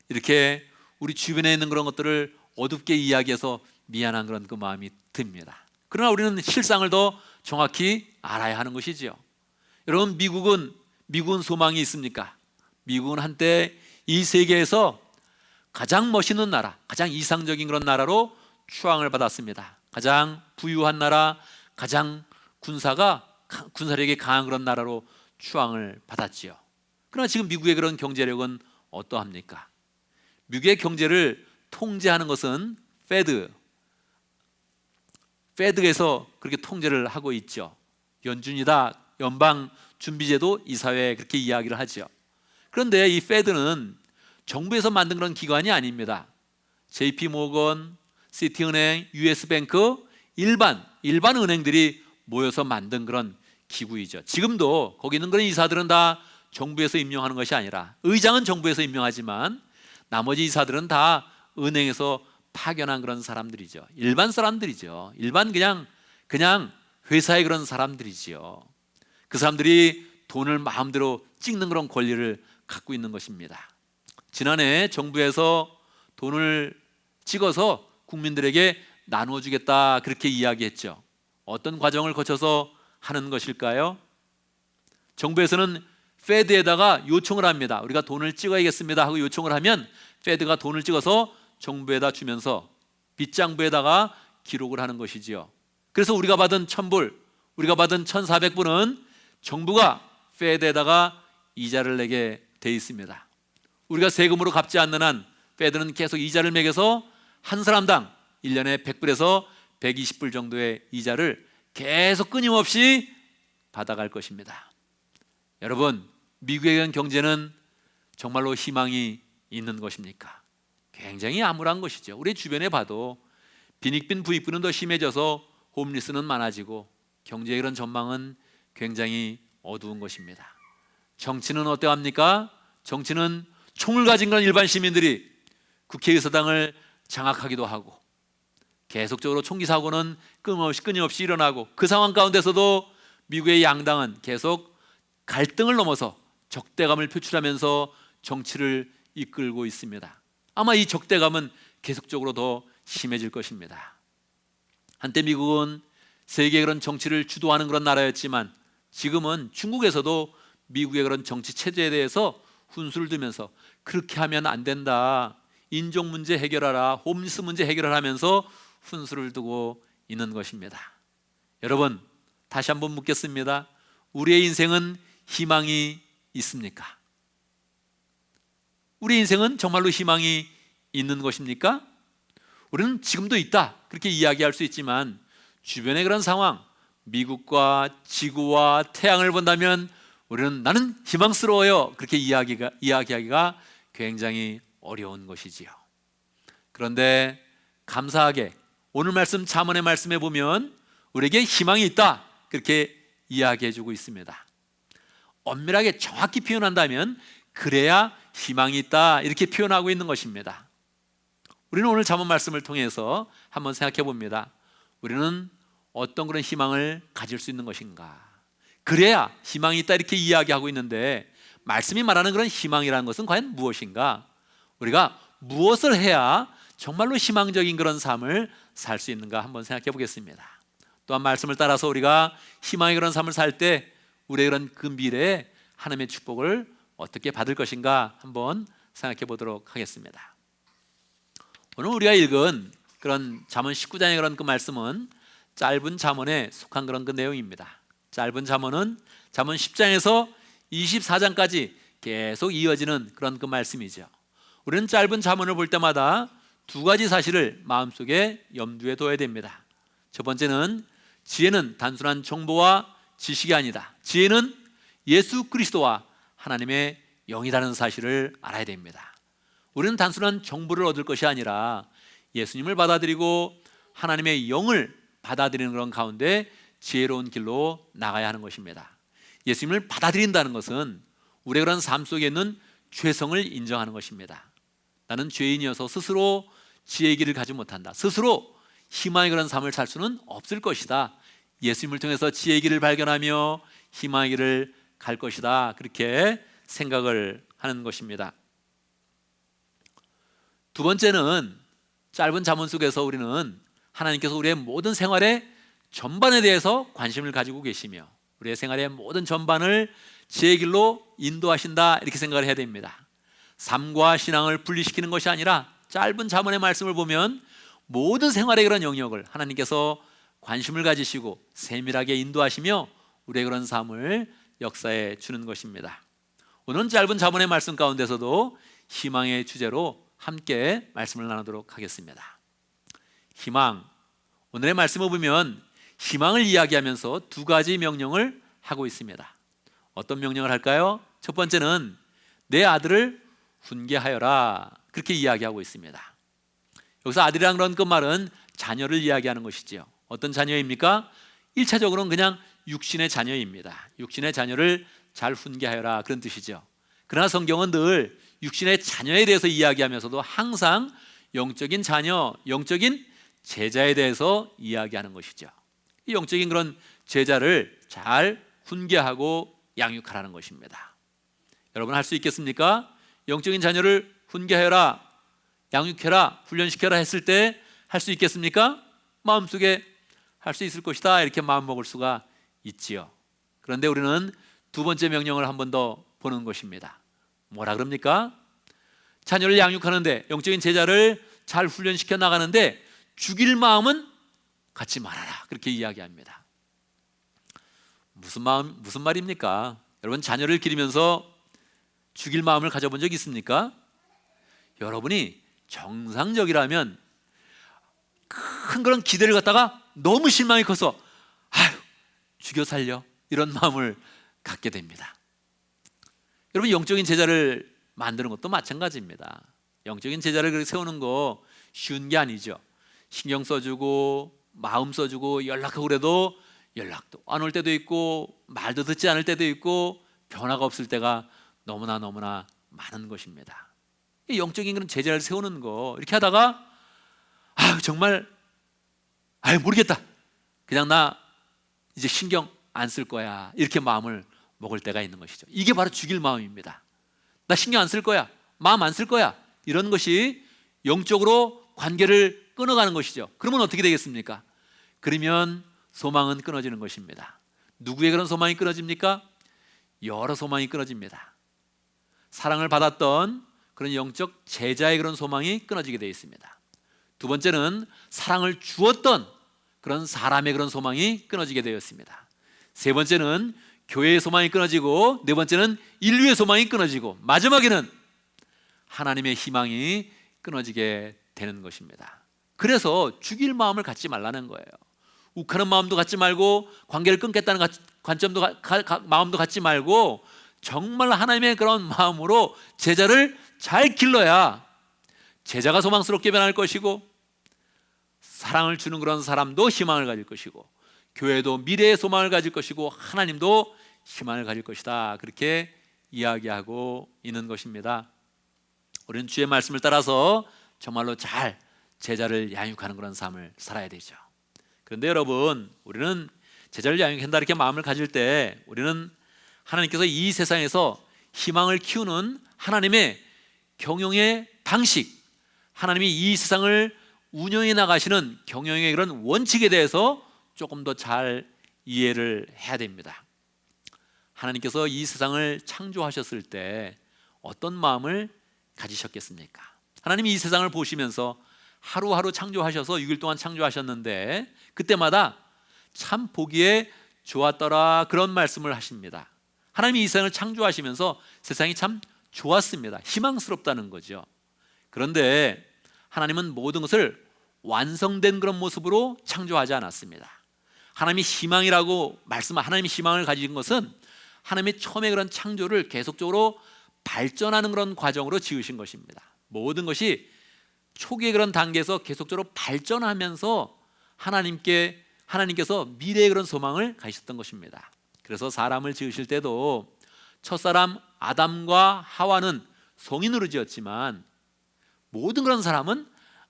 이렇게 우리 주변에 있는 그런 것들을 어둡게 이야기해서 미안한 그런 그 마음이 듭니다. 그러나 우리는 실상을 더 정확히 알아야 하는 것이지요. 여러분, 미국은 소망이 있습니까? 미국은 한때 이 세계에서 가장 멋있는 나라, 가장 이상적인 그런 나라로 추앙을 받았습니다. 가장 부유한 나라, 가장 군사력이 강한 그런 나라로 추앙을 받았지요. 그러나 지금 미국의 그런 경제력은 어떠합니까? 미국의 경제를 통제하는 것은 페드에서 그렇게 통제를 하고 있죠. 연준이다, 연방준비제도 이사회 그렇게 이야기를 하죠. 그런데 이 페드는 정부에서 만든 그런 기관이 아닙니다. JP모건, 시티은행, US뱅크, 일반 은행들이 모여서 만든 그런 기구이죠. 지금도 거기 있는 그런 이사들은 다 정부에서 임명하는 것이 아니라 의장은 정부에서 임명하지만 나머지 이사들은 다 은행에서 파견한 그런 사람들이죠. 일반 사람들이죠. 일반 그냥 회사의 그런 사람들이지요. 그 사람들이 돈을 마음대로 찍는 그런 권리를 갖고 있는 것입니다. 지난해 정부에서 돈을 찍어서 국민들에게 나눠주겠다 그렇게 이야기했죠. 어떤 과정을 거쳐서 하는 것일까요? 정부에서는 페드에다가 요청을 합니다. 우리가 돈을 찍어야겠습니다 하고 요청을 하면 페드가 돈을 찍어서 정부에다 주면서 빚장부에다가 기록을 하는 것이지요. 그래서 우리가 받은 1,000불, 우리가 받은 1,400불은 정부가 페드에다가 이자를 내게 돼 있습니다. 우리가 세금으로 갚지 않는 한 페드는 계속 이자를 매겨서 한 사람당 1년에 100불에서 120불 정도의 이자를 계속 끊임없이 받아갈 것입니다. 여러분, 미국에 대한 경제는 정말로 희망이 있는 것입니까? 굉장히 암울한 것이죠. 우리 주변에 봐도 빈익빈 부익부는 더 심해져서 홈리스는 많아지고 경제의 그런 전망은 굉장히 어두운 것입니다. 정치는 어떠합니까? 정치는 총을 가진 그런 일반 시민들이 국회의사당을 장악하기도 하고 계속적으로 총기 사고는 끊임없이 일어나고 그 상황 가운데서도 미국의 양당은 계속 갈등을 넘어서 적대감을 표출하면서 정치를 이끌고 있습니다. 아마 이 적대감은 계속적으로 더 심해질 것입니다. 한때 미국은 세계의 그런 정치를 주도하는 그런 나라였지만 지금은 중국에서도 미국의 그런 정치 체제에 대해서 훈수를 두면서 그렇게 하면 안 된다, 인종 문제 해결하라, 홈리스 문제 해결하라 하면서 훈수를 두고 있는 것입니다. 여러분, 다시 한번 묻겠습니다. 우리의 인생은 희망이 있습니까? 우리 인생은 정말로 희망이 있는 것입니까? 우리는 지금도 있다 그렇게 이야기할 수 있지만 주변의 그런 상황, 미국과 지구와 태양을 본다면 우리는 나는 희망스러워요 그렇게 이야기하기가 굉장히 어려운 것이지요. 그런데 감사하게 오늘 말씀 잠언의 말씀에 보면 우리에게 희망이 있다 그렇게 이야기해주고 있습니다. 엄밀하게 정확히 표현한다면 그래야 희망이 있다 이렇게 표현하고 있는 것입니다. 우리는 오늘 잠언 말씀을 통해서 한번 생각해 봅니다. 우리는 어떤 그런 희망을 가질 수 있는 것인가? 그래야 희망이 있다 이렇게 이야기하고 있는데 말씀이 말하는 그런 희망이라는 것은 과연 무엇인가? 우리가 무엇을 해야 정말로 희망적인 그런 삶을 살 수 있는가 한번 생각해 보겠습니다. 또한 말씀을 따라서 우리가 희망의 그런 삶을 살 때 우리의 그런 그 미래에 하나님의 축복을 어떻게 받을 것인가 한번 생각해 보도록 하겠습니다. 오늘 우리가 읽은 그런 잠언 19장의 그런 그 말씀은 짧은 잠언에 속한 그런 그 내용입니다. 짧은 잠언은 잠언 10장에서 24장까지 계속 이어지는 그런 그 말씀이죠. 우리는 짧은 잠언을 볼 때마다 두 가지 사실을 마음속에 염두에 둬야 됩니다. 첫 번째는 지혜는 단순한 정보와 지식이 아니다. 지혜는 예수 그리스도와 하나님의 영이라는 사실을 알아야 됩니다. 우리는 단순한 정보를 얻을 것이 아니라 예수님을 받아들이고 하나님의 영을 받아들이는 그런 가운데 지혜로운 길로 나가야 하는 것입니다. 예수님을 받아들인다는 것은 우리의 그런 삶 속에 있는 죄성을 인정하는 것입니다. 나는 죄인이어서 스스로 지혜의 길을 가지 못한다. 스스로 희망의 그런 삶을 살 수는 없을 것이다. 예수님을 통해서 지혜의 길을 발견하며 희망의 길을 갈 것이다. 그렇게 생각을 하는 것입니다. 두 번째는 짧은 잠언 속에서 우리는 하나님께서 우리의 모든 생활의 전반에 대해서 관심을 가지고 계시며 우리의 생활의 모든 전반을 지혜의 길로 인도하신다 이렇게 생각을 해야 됩니다. 삶과 신앙을 분리시키는 것이 아니라 짧은 잠언의 말씀을 보면 모든 생활의 그런 영역을 하나님께서 관심을 가지시고 세밀하게 인도하시며 우리의 그런 삶을 역사해 주는 것입니다. 오늘은 짧은 잠언의 말씀 가운데서도 희망의 주제로 함께 말씀을 나누도록 하겠습니다. 희망, 오늘의 말씀을 보면 희망을 이야기하면서 두 가지 명령을 하고 있습니다. 어떤 명령을 할까요? 첫 번째는 내 아들을 훈계하여라 그렇게 이야기하고 있습니다. 여기서 아들이란 그런 그 말은 자녀를 이야기하는 것이지요. 어떤 자녀입니까? 1차적으로는 그냥 육신의 자녀입니다. 육신의 자녀를 잘 훈계하여라 그런 뜻이죠. 그러나 성경은 늘 육신의 자녀에 대해서 이야기하면서도 항상 영적인 자녀, 영적인 제자에 대해서 이야기하는 것이죠. 이 영적인 그런 제자를 잘 훈계하고 양육하라는 것입니다. 여러분 할 수 있겠습니까? 영적인 자녀를 훈계하여라, 양육해라, 훈련시켜라 했을 때 할 수 있겠습니까? 마음속에 할 수 있을 것이다 이렇게 마음먹을 수가 있지요. 그런데 우리는 두 번째 명령을 한 번 더 보는 것입니다. 뭐라 그럽니까? 자녀를 양육하는데, 영적인 제자를 잘 훈련시켜 나가는데 죽일 마음은 갖지 말아라, 그렇게 이야기합니다. 무슨 말입니까? 여러분, 자녀를 기르면서 죽일 마음을 가져본 적 있습니까? 여러분이 정상적이라면 큰 그런 기대를 갖다가 너무 실망이 커서 아유, 죽여 살려, 이런 마음을 갖게 됩니다. 여러분, 영적인 제자를 만드는 것도 마찬가지입니다. 영적인 제자를 그렇게 세우는 거 쉬운 게 아니죠. 신경 써주고 마음 써주고 연락하고 그래도 연락도 안 올 때도 있고 말도 듣지 않을 때도 있고 변화가 없을 때가 너무나 많은 것입니다. 영적인 그런 제자를 세우는 거 이렇게 하다가 정말 모르겠다, 그냥 나 이제 신경 안 쓸 거야, 이렇게 마음을 먹을 때가 있는 것이죠. 이게 바로 죽일 마음입니다. 나 신경 안 쓸 거야, 마음 안 쓸 거야, 이런 것이 영적으로 관계를 끊어가는 것이죠. 그러면 어떻게 되겠습니까? 그러면 소망은 끊어지는 것입니다. 누구의 그런 소망이 끊어집니까? 여러 소망이 끊어집니다. 사랑을 받았던 그런 영적 제자의 그런 소망이 끊어지게 되어 있습니다. 두 번째는 사랑을 주었던 그런 사람의 그런 소망이 끊어지게 되었습니다. 세 번째는 교회의 소망이 끊어지고, 네 번째는 인류의 소망이 끊어지고, 마지막에는 하나님의 희망이 끊어지게 되는 것입니다. 그래서 죽일 마음을 갖지 말라는 거예요. 욱하는 마음도 갖지 말고, 관계를 끊겠다는 마음도 갖지 말고, 정말 하나님의 그런 마음으로 제자를 잘 길러야 제자가 소망스럽게 변할 것이고, 사랑을 주는 그런 사람도 희망을 가질 것이고, 교회도 미래의 소망을 가질 것이고, 하나님도 희망을 가질 것이다, 그렇게 이야기하고 있는 것입니다. 우리는 주의 말씀을 따라서 정말로 잘 제자를 양육하는 그런 삶을 살아야 되죠. 그런데 여러분, 우리는 제자를 양육한다 이렇게 마음을 가질 때, 우리는 하나님께서 이 세상에서 희망을 키우는 하나님의 경영의 방식, 하나님이 이 세상을 운영해 나가시는 경영의 그런 원칙에 대해서 조금 더 잘 이해를 해야 됩니다. 하나님께서 이 세상을 창조하셨을 때 어떤 마음을 가지셨겠습니까? 하나님이 이 세상을 보시면서 하루하루 창조하셔서 6일 동안 창조하셨는데, 그때마다 참 보기에 좋았더라, 그런 말씀을 하십니다. 하나님이 이 세상을 창조하시면서 세상이 참 좋았습니다. 희망스럽다는 거죠. 그런데 하나님은 모든 것을 완성된 그런 모습으로 창조하지 않았습니다. 하나님이 희망이라고 하나님이 희망을 가진 것은 하나님의 처음에 그런 창조를 계속적으로 발전하는 그런 과정으로 지으신 것입니다. 모든 것이 초기의 그런 단계에서 계속적으로 발전하면서 하나님께서 미래의 그런 소망을 가지셨던 것입니다. 그래서 사람을 지으실 때도 첫사람 아담과 하와는 성인으로 지었지만, 모든 그런 사람은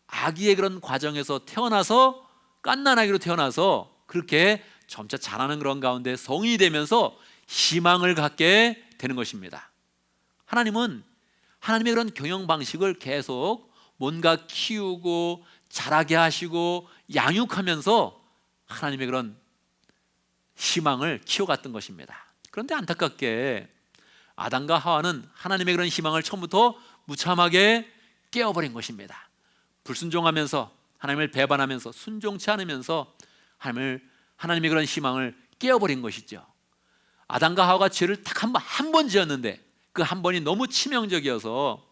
아기의 그런 과정에서 태어나서 갓난아기로 태어나서 그렇게 점차 자라는 그런 가운데 성인이 되면서 희망을 갖게 되는 것입니다. 하나님은 하나님의 그런 경영 방식을 계속 뭔가 키우고 자라게 하시고 양육하면서 하나님의 그런 희망을 키워갔던 것입니다. 그런데 안타깝게 아담과 하와는 하나님의 그런 희망을 처음부터 무참하게 깨어버린 것입니다. 불순종하면서, 하나님을 배반하면서, 순종치 않으면서 하나님의 그런 희망을 깨어버린 것이죠. 아담과 하와가 죄를 딱 한 번 지었는데, 그 한 번이 너무 치명적이어서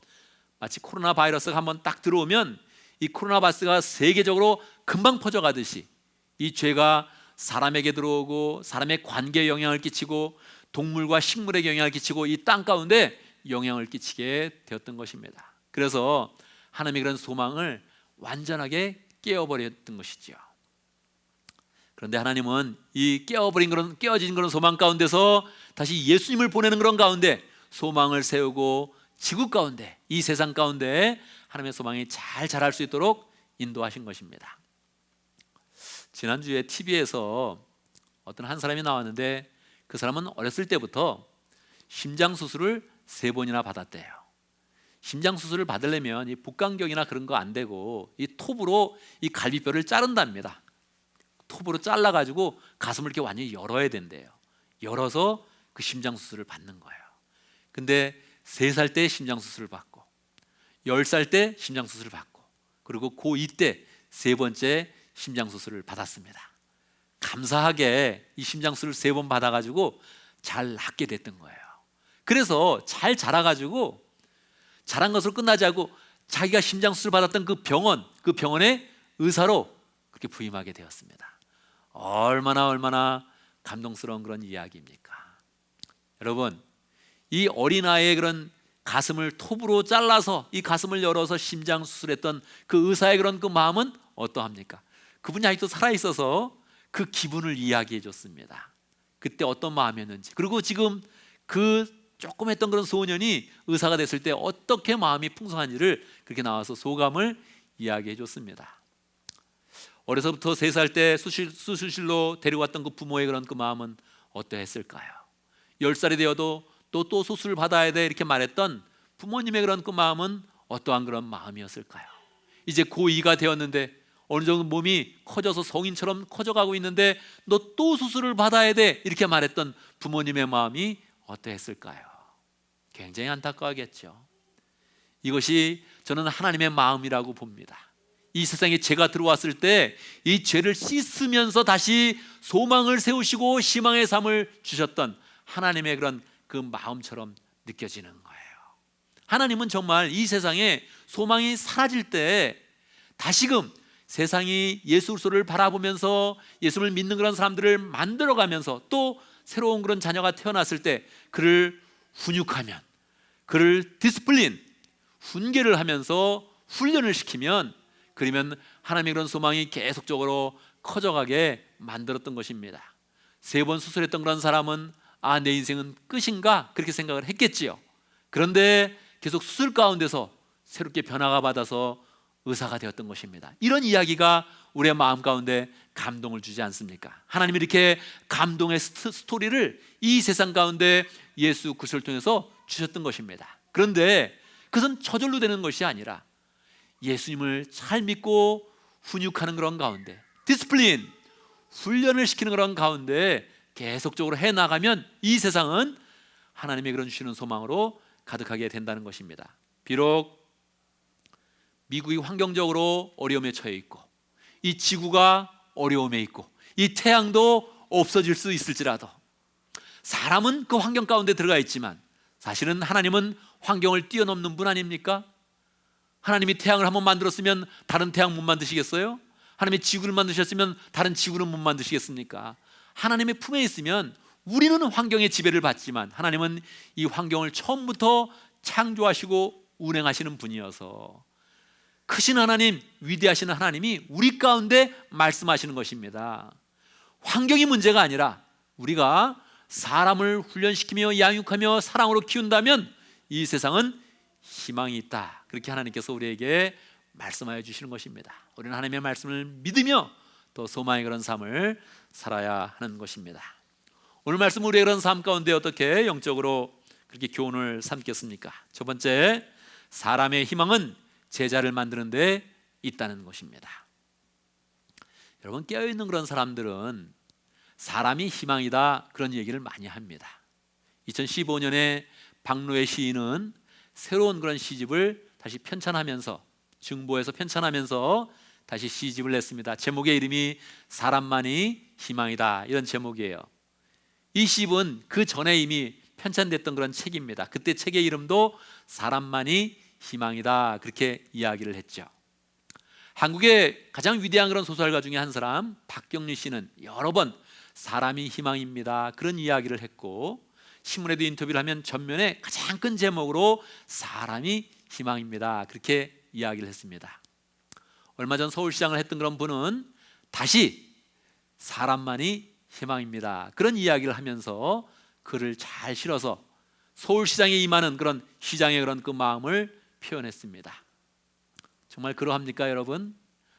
마치 코로나 바이러스가 한 번 딱 들어오면 이 코로나 바이러스가 세계적으로 금방 퍼져가듯이 이 죄가 사람에게 들어오고 사람의 관계에 영향을 끼치고 동물과 식물에게 영향을 끼치고 이 땅 가운데 영향을 끼치게 되었던 것입니다. 그래서 하나님의 그런 소망을 완전하게 깨어버렸던 것이죠. 그런데 하나님은 이 깨어진 그런 소망 가운데서 다시 예수님을 보내는 그런 가운데 소망을 세우고 지구 가운데, 이 세상 가운데 하나님의 소망이 잘 자랄 수 있도록 인도하신 것입니다. 지난주에 TV에서 어떤 한 사람이 나왔는데, 그 사람은 어렸을 때부터 심장 수술을 3번이나 받았대요. 심장 수술을 받으려면 이 복강경이나 그런 거 안 되고 이 톱으로 이 갈비뼈를 자른답니다. 톱으로 잘라가지고 가슴을 이렇게 완전히 열어야 된대요. 열어서 그 심장 수술을 받는 거예요. 근데 3살 때 심장 수술을 받고 10살 때 심장 수술을 받고 그리고 고2 때 3번째 심장 수술을 받았습니다. 감사하게 이 심장 수술을 3번 받아가지고 잘 낫게 됐던 거예요. 그래서 잘 자라가지고 자란 것으로 끝나지 않고 자기가 심장 수술 받았던 그 병원의 의사로 그렇게 부임하게 되었습니다. 얼마나 감동스러운 그런 이야기입니까? 여러분, 이 어린아이의 그런 가슴을 톱으로 잘라서 이 가슴을 열어서 심장 수술했던 그 의사의 그런 그 마음은 어떠합니까? 그분이 아직도 살아있어서 그 기분을 이야기해 줬습니다. 그때 어떤 마음이었는지, 그리고 지금 그 조금 했던 그런 소년이 의사가 됐을 때 어떻게 마음이 풍성한지를 그렇게 나와서 소감을 이야기해 줬습니다. 어려서부터 3살 때 수술실로 데려왔던 그 부모의 그런 그 마음은 어떠했을까요? 10살이 되어도 또 수술을 받아야 돼 이렇게 말했던 부모님의 그런 그 마음은 어떠한 그런 마음이었을까요? 이제 고2가 되었는데 어느 정도 몸이 커져서 성인처럼 커져가고 있는데 너 또 수술을 받아야 돼 이렇게 말했던 부모님의 마음이 어떠했을까요? 굉장히 안타까웠겠죠. 이것이 저는 하나님의 마음이라고 봅니다. 이 세상에 죄가 들어왔을 때 이 죄를 씻으면서 다시 소망을 세우시고 희망의 삶을 주셨던 하나님의 그런 그 마음처럼 느껴지는 거예요. 하나님은 정말 이 세상에 소망이 사라질 때 다시금 세상이 예수 그리스도를 바라보면서 예수를 믿는 그런 사람들을 만들어가면서 또 새로운 그런 자녀가 태어났을 때 그를 훈육하면, 그를 디스플린, 훈계를 하면서 훈련을 시키면, 그러면 하나님의 그런 소망이 계속적으로 커져가게 만들었던 것입니다. 3번 수술했던 그런 사람은 내 인생은 끝인가 그렇게 생각을 했겠지요. 그런데 계속 수술 가운데서 새롭게 변화가 받아서 의사가 되었던 것입니다. 이런 이야기가 우리의 마음 가운데 감동을 주지 않습니까? 하나님이 이렇게 감동의 스토리를 이 세상 가운데 예수 그리스도를 통해서 주셨던 것입니다. 그런데 그것은 저절로 되는 것이 아니라 예수님을 잘 믿고 훈육하는 그런 가운데, 디스플린, 훈련을 시키는 그런 가운데 계속적으로 해나가면 이 세상은 하나님의 그런 주시는 소망으로 가득하게 된다는 것입니다. 비록 미국이 환경적으로 어려움에 처해 있고 이 지구가 어려움에 있고 이 태양도 없어질 수 있을지라도 사람은 그 환경 가운데 들어가 있지만 사실은 하나님은 환경을 뛰어넘는 분 아닙니까? 하나님이 태양을 한번 만들었으면 다른 태양 못 만드시겠어요? 하나님이 지구를 만드셨으면 다른 지구는 못 만드시겠습니까? 하나님의 품에 있으면 우리는 환경의 지배를 받지만 하나님은 이 환경을 처음부터 창조하시고 운행하시는 분이어서 크신 하나님, 위대하신 하나님이 우리 가운데 말씀하시는 것입니다. 환경이 문제가 아니라 우리가 사람을 훈련시키며 양육하며 사랑으로 키운다면 이 세상은 희망이 있다. 그렇게 하나님께서 우리에게 말씀하여 주시는 것입니다. 우리는 하나님의 말씀을 믿으며 또 소망의 그런 삶을 살아야 하는 것입니다. 오늘 말씀 우리의 그런 삶 가운데 어떻게 영적으로 그렇게 교훈을 삼겠습니까? 첫 번째, 사람의 희망은 제자를 만드는 데 있다는 것입니다. 여러분, 깨어있는 그런 사람들은 사람이 희망이다 그런 얘기를 많이 합니다. 2015년에 박노해 시인은 새로운 그런 시집을 다시 편찬하면서 중보에서 편찬하면서 다시 시집을 냈습니다. 제목의 이름이 사람만이 희망이다 이런 제목이에요. 이 시집은 그 전에 이미 편찬됐던 그런 책입니다. 그때 책의 이름도 사람만이 희망이다 그렇게 이야기를 했죠. 한국의 가장 위대한 그런 소설가 중에 한 사람 박경리 씨는 여러 번 사람이 희망입니다 그런 이야기를 했고 신문에도 인터뷰를 하면 전면에 가장 큰 제목으로 사람이 희망입니다 그렇게 이야기를 했습니다. 얼마 전 서울시장을 했던 그런 분은 다시 사람만이 희망입니다 그런 이야기를 하면서 글을 잘 실어서 서울시장에 임하는 그런 시장의 그런 그 마음을 표현했습니다. 정말 그러합니까 여러분?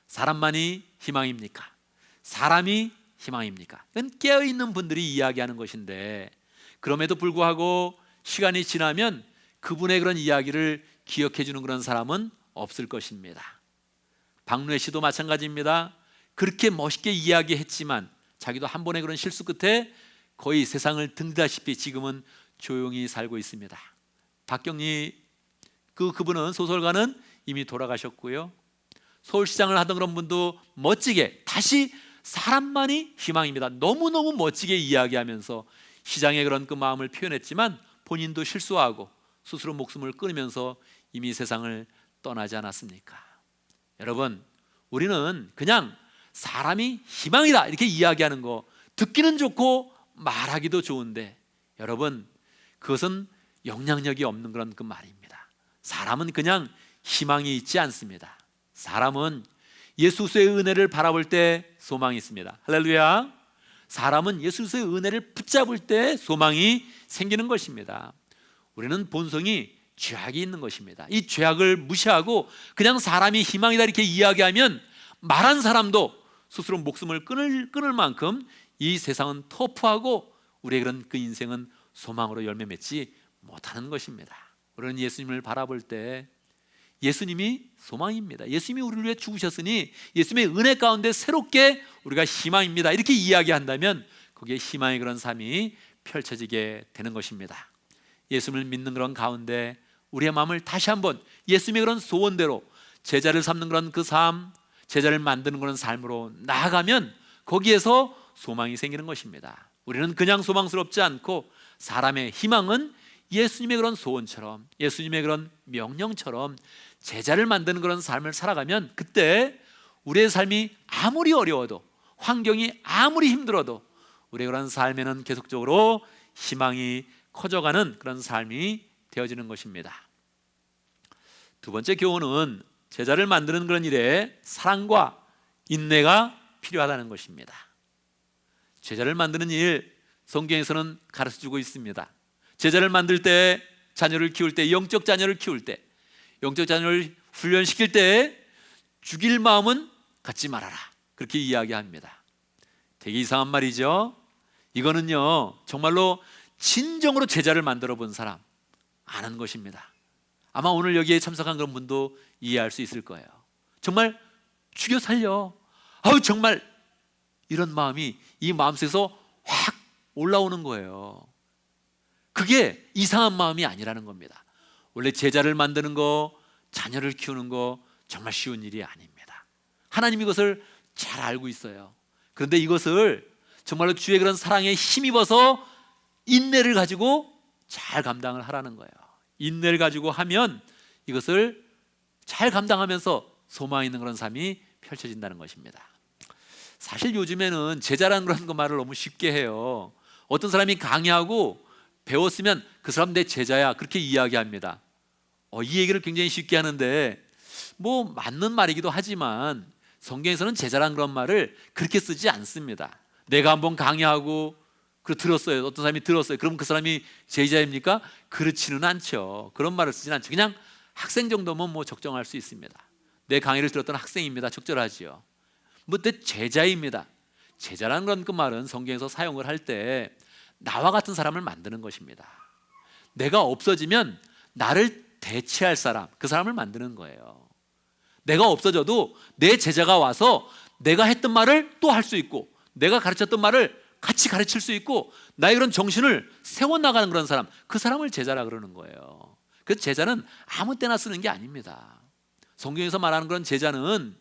사람만이 희망입니까? 사람이 희망입니까? 이건 깨어있는 분들이 이야기하는 것인데 그럼에도 불구하고 시간이 지나면 그분의 그런 이야기를 기억해 주는 그런 사람은 없을 것입니다. 박노해 씨도 마찬가지입니다. 그렇게 멋있게 이야기했지만 자기도 한 번의 그런 실수 끝에 거의 세상을 등지다시피 지금은 조용히 살고 있습니다. 박경리 그분은 소설가는 이미 돌아가셨고요. 서울시장을 하던 그런 분도 멋지게 다시 사람만이 희망입니다. 너무너무 멋지게 이야기하면서 시장의 그런 그 마음을 표현했지만 본인도 실수하고 스스로 목숨을 끊으면서 이미 세상을 떠나지 않았습니까? 여러분, 우리는 그냥 사람이 희망이다 이렇게 이야기하는 거 듣기는 좋고 말하기도 좋은데 여러분, 그것은 영향력이 없는 그런 그 말입니다. 사람은 그냥 희망이 있지 않습니다. 사람은 예수 그리스도의 은혜를 바라볼 때 소망이 있습니다. 할렐루야. 사람은 예수 그리스도의 은혜를 붙잡을 때 소망이 생기는 것입니다. 우리는 본성이 죄악이 있는 것입니다. 이 죄악을 무시하고 그냥 사람이 희망이다 이렇게 이야기하면 말한 사람도 스스로 목숨을 끊을 만큼 이 세상은 터프하고 우리의 그런 그 인생은 소망으로 열매 맺지 못하는 것입니다. 우리는 예수님을 바라볼 때 예수님이 소망입니다. 예수님이 우리를 위해 죽으셨으니 예수님의 은혜 가운데 새롭게 우리가 희망입니다 이렇게 이야기한다면 거기에 희망의 그런 삶이 펼쳐지게 되는 것입니다. 예수님을 믿는 그런 가운데 우리의 마음을 다시 한번 예수님의 그런 소원대로 제자를 삼는 그런 그 삶, 제자를 만드는 그런 삶으로 나아가면 거기에서 소망이 생기는 것입니다. 우리는 그냥 소망스럽지 않고 사람의 희망은 예수님의 그런 소원처럼 예수님의 그런 명령처럼 제자를 만드는 그런 삶을 살아가면 그때 우리의 삶이 아무리 어려워도 환경이 아무리 힘들어도 우리의 그런 삶에는 계속적으로 희망이 커져가는 그런 삶이 되어지는 것입니다. 두 번째 교훈은 제자를 만드는 그런 일에 사랑과 인내가 필요하다는 것입니다. 제자를 만드는 일 성경에서는 가르쳐주고 있습니다. 제자를 만들 때, 자녀를 키울 때, 영적 자녀를 키울 때, 영적 자녀를 훈련시킬 때 죽일 마음은 갖지 말아라 그렇게 이야기합니다. 되게 이상한 말이죠. 이거는요 정말로 진정으로 제자를 만들어 본 사람 아는 것입니다. 아마 오늘 여기에 참석한 그런 분도 이해할 수 있을 거예요. 정말 죽여 살려, 아우 정말 이런 마음이 이 마음속에서 확 올라오는 거예요. 그게 이상한 마음이 아니라는 겁니다. 원래 제자를 만드는 거, 자녀를 키우는 거 정말 쉬운 일이 아닙니다. 하나님이 이것을 잘 알고 있어요. 그런데 이것을 정말로 주의 그런 사랑에 힘입어서 인내를 가지고 잘 감당을 하라는 거예요. 인내를 가지고 하면 이것을 잘 감당하면서 소망 있는 그런 삶이 펼쳐진다는 것입니다. 사실 요즘에는 제자라는 그런 거 말을 너무 쉽게 해요. 어떤 사람이 강의하고 배웠으면 그 사람 내 제자야 그렇게 이야기합니다. 이 얘기를 굉장히 쉽게 하는데 뭐 맞는 말이기도 하지만 성경에서는 제자라는 그런 말을 그렇게 쓰지 않습니다. 내가 한번 강의하고 들었어요. 어떤 사람이 들었어요. 그럼 그 사람이 제자입니까? 그렇지는 않죠. 그런 말을 쓰지는 않죠. 그냥 학생 정도면 뭐 적정할 수 있습니다. 내 강의를 들었던 학생입니다. 적절하지요. 뭐 내 제자입니다. 제자라는 그런 그 말은 성경에서 사용을 할 때 나와 같은 사람을 만드는 것입니다. 내가 없어지면 나를 대체할 사람, 그 사람을 만드는 거예요. 내가 없어져도 내 제자가 와서 내가 했던 말을 또 할 수 있고 내가 가르쳤던 말을 같이 가르칠 수 있고 나의 그런 정신을 세워나가는 그런 사람, 그 사람을 제자라 그러는 거예요. 그 제자는 아무 때나 쓰는 게 아닙니다. 성경에서 말하는 그런 제자는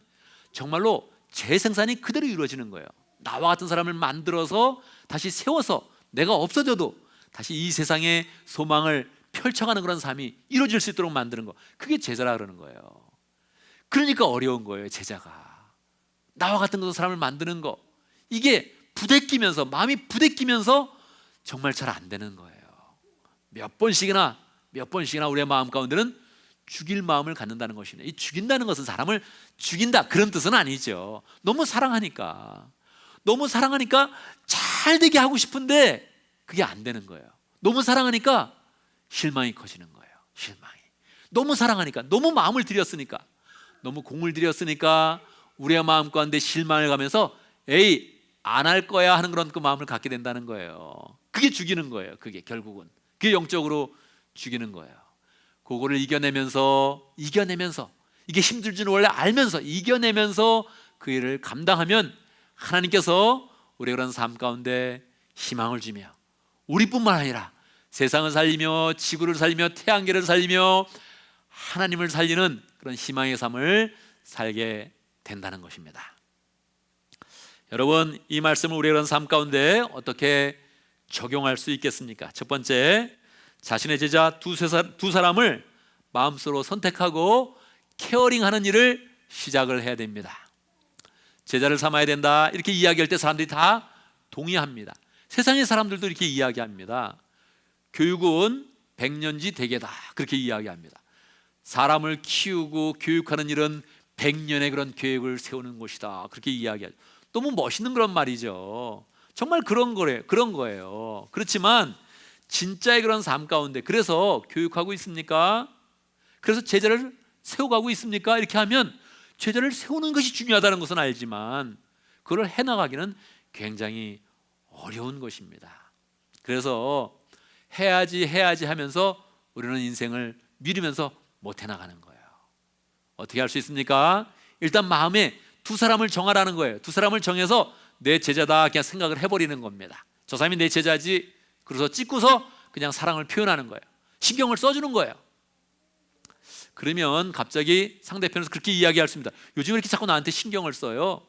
정말로 재생산이 그대로 이루어지는 거예요. 나와 같은 사람을 만들어서 다시 세워서 내가 없어져도 다시 이 세상에 소망을 펼쳐가는 그런 삶이 이루어질 수 있도록 만드는 거, 그게 제자라 그러는 거예요. 그러니까 어려운 거예요. 제자가 나와 같은 사람을 만드는 거, 이게 부대끼면서 마음이 부대끼면서 정말 잘 안 되는 거예요. 몇 번씩이나 우리의 마음 가운데는 죽일 마음을 갖는다는 것입니다. 이 죽인다는 것은 사람을 죽인다 그런 뜻은 아니죠. 너무 사랑하니까 잘 되게 하고 싶은데 그게 안 되는 거예요. 너무 사랑하니까 실망이 커지는 거예요. 실망이 너무 사랑하니까, 너무 마음을 들였으니까, 너무 공을 들였으니까 우리의 마음 가운데 실망을 가면서 에이 안 할 거야 하는 그런 그 마음을 갖게 된다는 거예요. 그게 죽이는 거예요. 그게 결국은 그게 영적으로 죽이는 거예요. 그거를 이겨내면서 이게 힘들지는 원래 알면서 이겨내면서 그 일을 감당하면 하나님께서 우리의 그런 삶 가운데 희망을 주며 우리뿐만 아니라 세상을 살리며 지구를 살리며 태양계를 살리며 하나님을 살리는 그런 희망의 삶을 살게 된다는 것입니다. 여러분, 이 말씀을 우리의 그런 삶 가운데 어떻게 적용할 수 있겠습니까? 첫 번째, 자신의 제자 두 사람을 마음속으로 선택하고 케어링하는 일을 시작을 해야 됩니다. 제자를 삼아야 된다 이렇게 이야기할 때 사람들이 다 동의합니다. 세상의 사람들도 이렇게 이야기합니다. 교육은 백년지 대계다 그렇게 이야기합니다. 사람을 키우고 교육하는 일은 100년의 그런 계획을 세우는 것이다 그렇게 이야기하죠. 너무 멋있는 그런 말이죠. 정말 그런 거예요. 그렇지만 진짜의 그런 삶 가운데 그래서 교육하고 있습니까? 그래서 제자를 세워가고 있습니까? 이렇게 하면 제자를 세우는 것이 중요하다는 것은 알지만 그걸 해나가기는 굉장히 어려운 것입니다. 그래서 해야지 하면서 우리는 인생을 미루면서 못 해나가는 거예요. 어떻게 할 수 있습니까? 일단 마음에 두 사람을 정하라는 거예요. 두 사람을 정해서 내 제자다 그냥 생각을 해버리는 겁니다. 저 사람이 내 제자지. 그래서 찍고서 그냥 사랑을 표현하는 거예요. 신경을 써주는 거예요. 그러면 갑자기 상대편에서 그렇게 이야기할 수 있습니다. 요즘 왜 이렇게 자꾸 나한테 신경을 써요?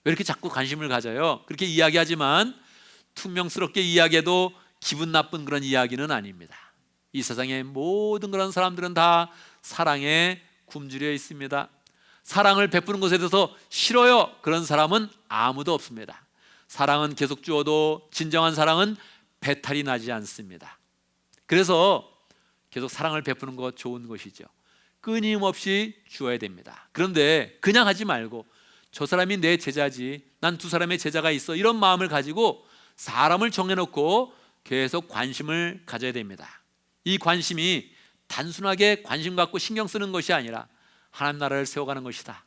왜 이렇게 자꾸 관심을 가져요? 그렇게 이야기하지만 퉁명스럽게 이야기해도 기분 나쁜 그런 이야기는 아닙니다. 이 세상의 모든 그런 사람들은 다 사랑에 굶주려 있습니다. 사랑을 베푸는 것에 대해서 싫어요 그런 사람은 아무도 없습니다. 사랑은 계속 주어도 진정한 사랑은 배탈이 나지 않습니다. 그래서 계속 사랑을 베푸는 것 좋은 것이죠. 끊임없이 주어야 됩니다. 그런데 그냥 하지 말고 저 사람이 내 제자지, 난 두 사람의 제자가 있어, 이런 마음을 가지고 사람을 정해놓고 계속 관심을 가져야 됩니다. 이 관심이 단순하게 관심 갖고 신경 쓰는 것이 아니라 하나님 나라를 세워가는 것이다,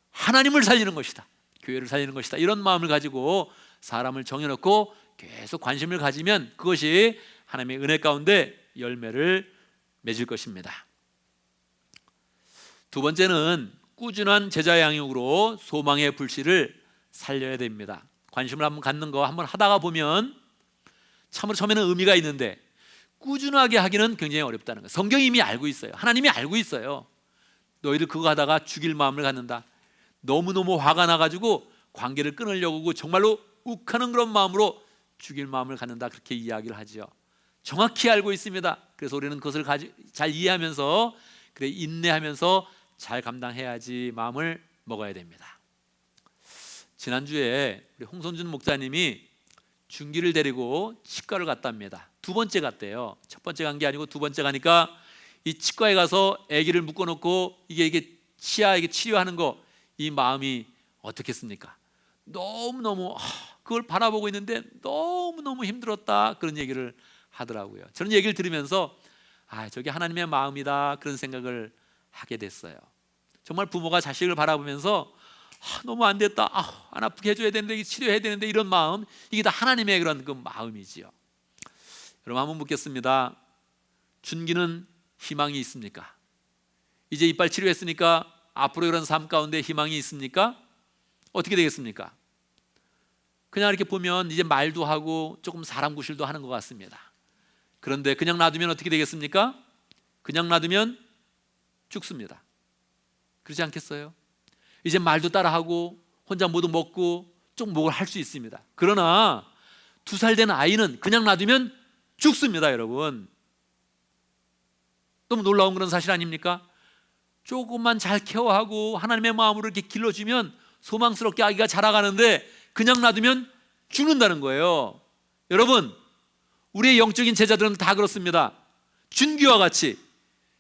하나님을 살리는 것이다, 교회를 살리는 것이다, 이런 마음을 가지고 사람을 정해놓고 계속 관심을 가지면 그것이 하나님의 은혜 가운데 열매를 맺을 것입니다. 두 번째는 꾸준한 제자 양육으로 소망의 불씨를 살려야 됩니다. 관심을 한번 갖는 거 한번 하다가 보면 참으로 처음에는 의미가 있는데 꾸준하게 하기는 굉장히 어렵다는 거예요. 성경이 이미 알고 있어요. 하나님이 알고 있어요. 너희들 그거 하다가 죽일 마음을 갖는다. 너무너무 화가 나가지고 관계를 끊으려고 정말로 욱하는 그런 마음으로 죽일 마음을 갖는다, 그렇게 이야기를 하죠. 정확히 알고 있습니다. 그래서 우리는 그것을 잘 이해하면서 그래 인내하면서 잘 감당해야지 마음을 먹어야 됩니다. 지난주에 우리 홍선준 목사님이 준기를 데리고 치과를 갔답니다. 두 번째 갔대요. 첫 번째 간 게 아니고 두 번째 가니까 이 치과에 가서 아기를 묶어놓고 이게 치아 이게 치료하는 거, 이 마음이 어떻겠습니까? 너무너무 그걸 바라보고 있는데 너무너무 힘들었다, 그런 얘기를 하더라고요. 저는 얘기를 들으면서 저게 하나님의 마음이다, 그런 생각을 하게 됐어요. 정말 부모가 자식을 바라보면서 너무 안 됐다, 안 아프게 해줘야 되는데, 치료해야 되는데, 이런 마음, 이게 다 하나님의 그런 그 마음이지요. 여러분 한번 묻겠습니다. 준기는 희망이 있습니까? 이제 이빨 치료했으니까 앞으로 이런 삶 가운데 희망이 있습니까? 어떻게 되겠습니까? 그냥 이렇게 보면 이제 말도 하고 조금 사람 구실도 하는 것 같습니다. 그런데 그냥 놔두면 어떻게 되겠습니까? 그냥 놔두면 죽습니다. 그렇지 않겠어요? 이제 말도 따라하고 혼자 뭐도 먹고 좀 뭘 할 수 있습니다. 그러나 2살 된 아이는 그냥 놔두면 죽습니다. 여러분, 너무 놀라운 그런 사실 아닙니까? 조금만 잘 케어하고 하나님의 마음으로 이렇게 길러주면 소망스럽게 아기가 자라가는데 그냥 놔두면 죽는다는 거예요. 여러분, 우리의 영적인 제자들은 다 그렇습니다. 준기와 같이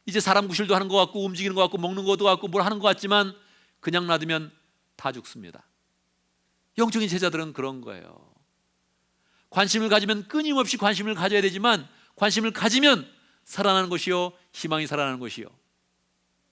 이제 사람 구실도 하는 것 같고 움직이는 것 같고 먹는 것도 같고 뭘 하는 것 같지만 그냥 놔두면 다 죽습니다. 영적인 제자들은 그런 거예요. 관심을 가지면 끊임없이 관심을 가져야 되지만 관심을 가지면 살아나는 것이요, 희망이 살아나는 것이요,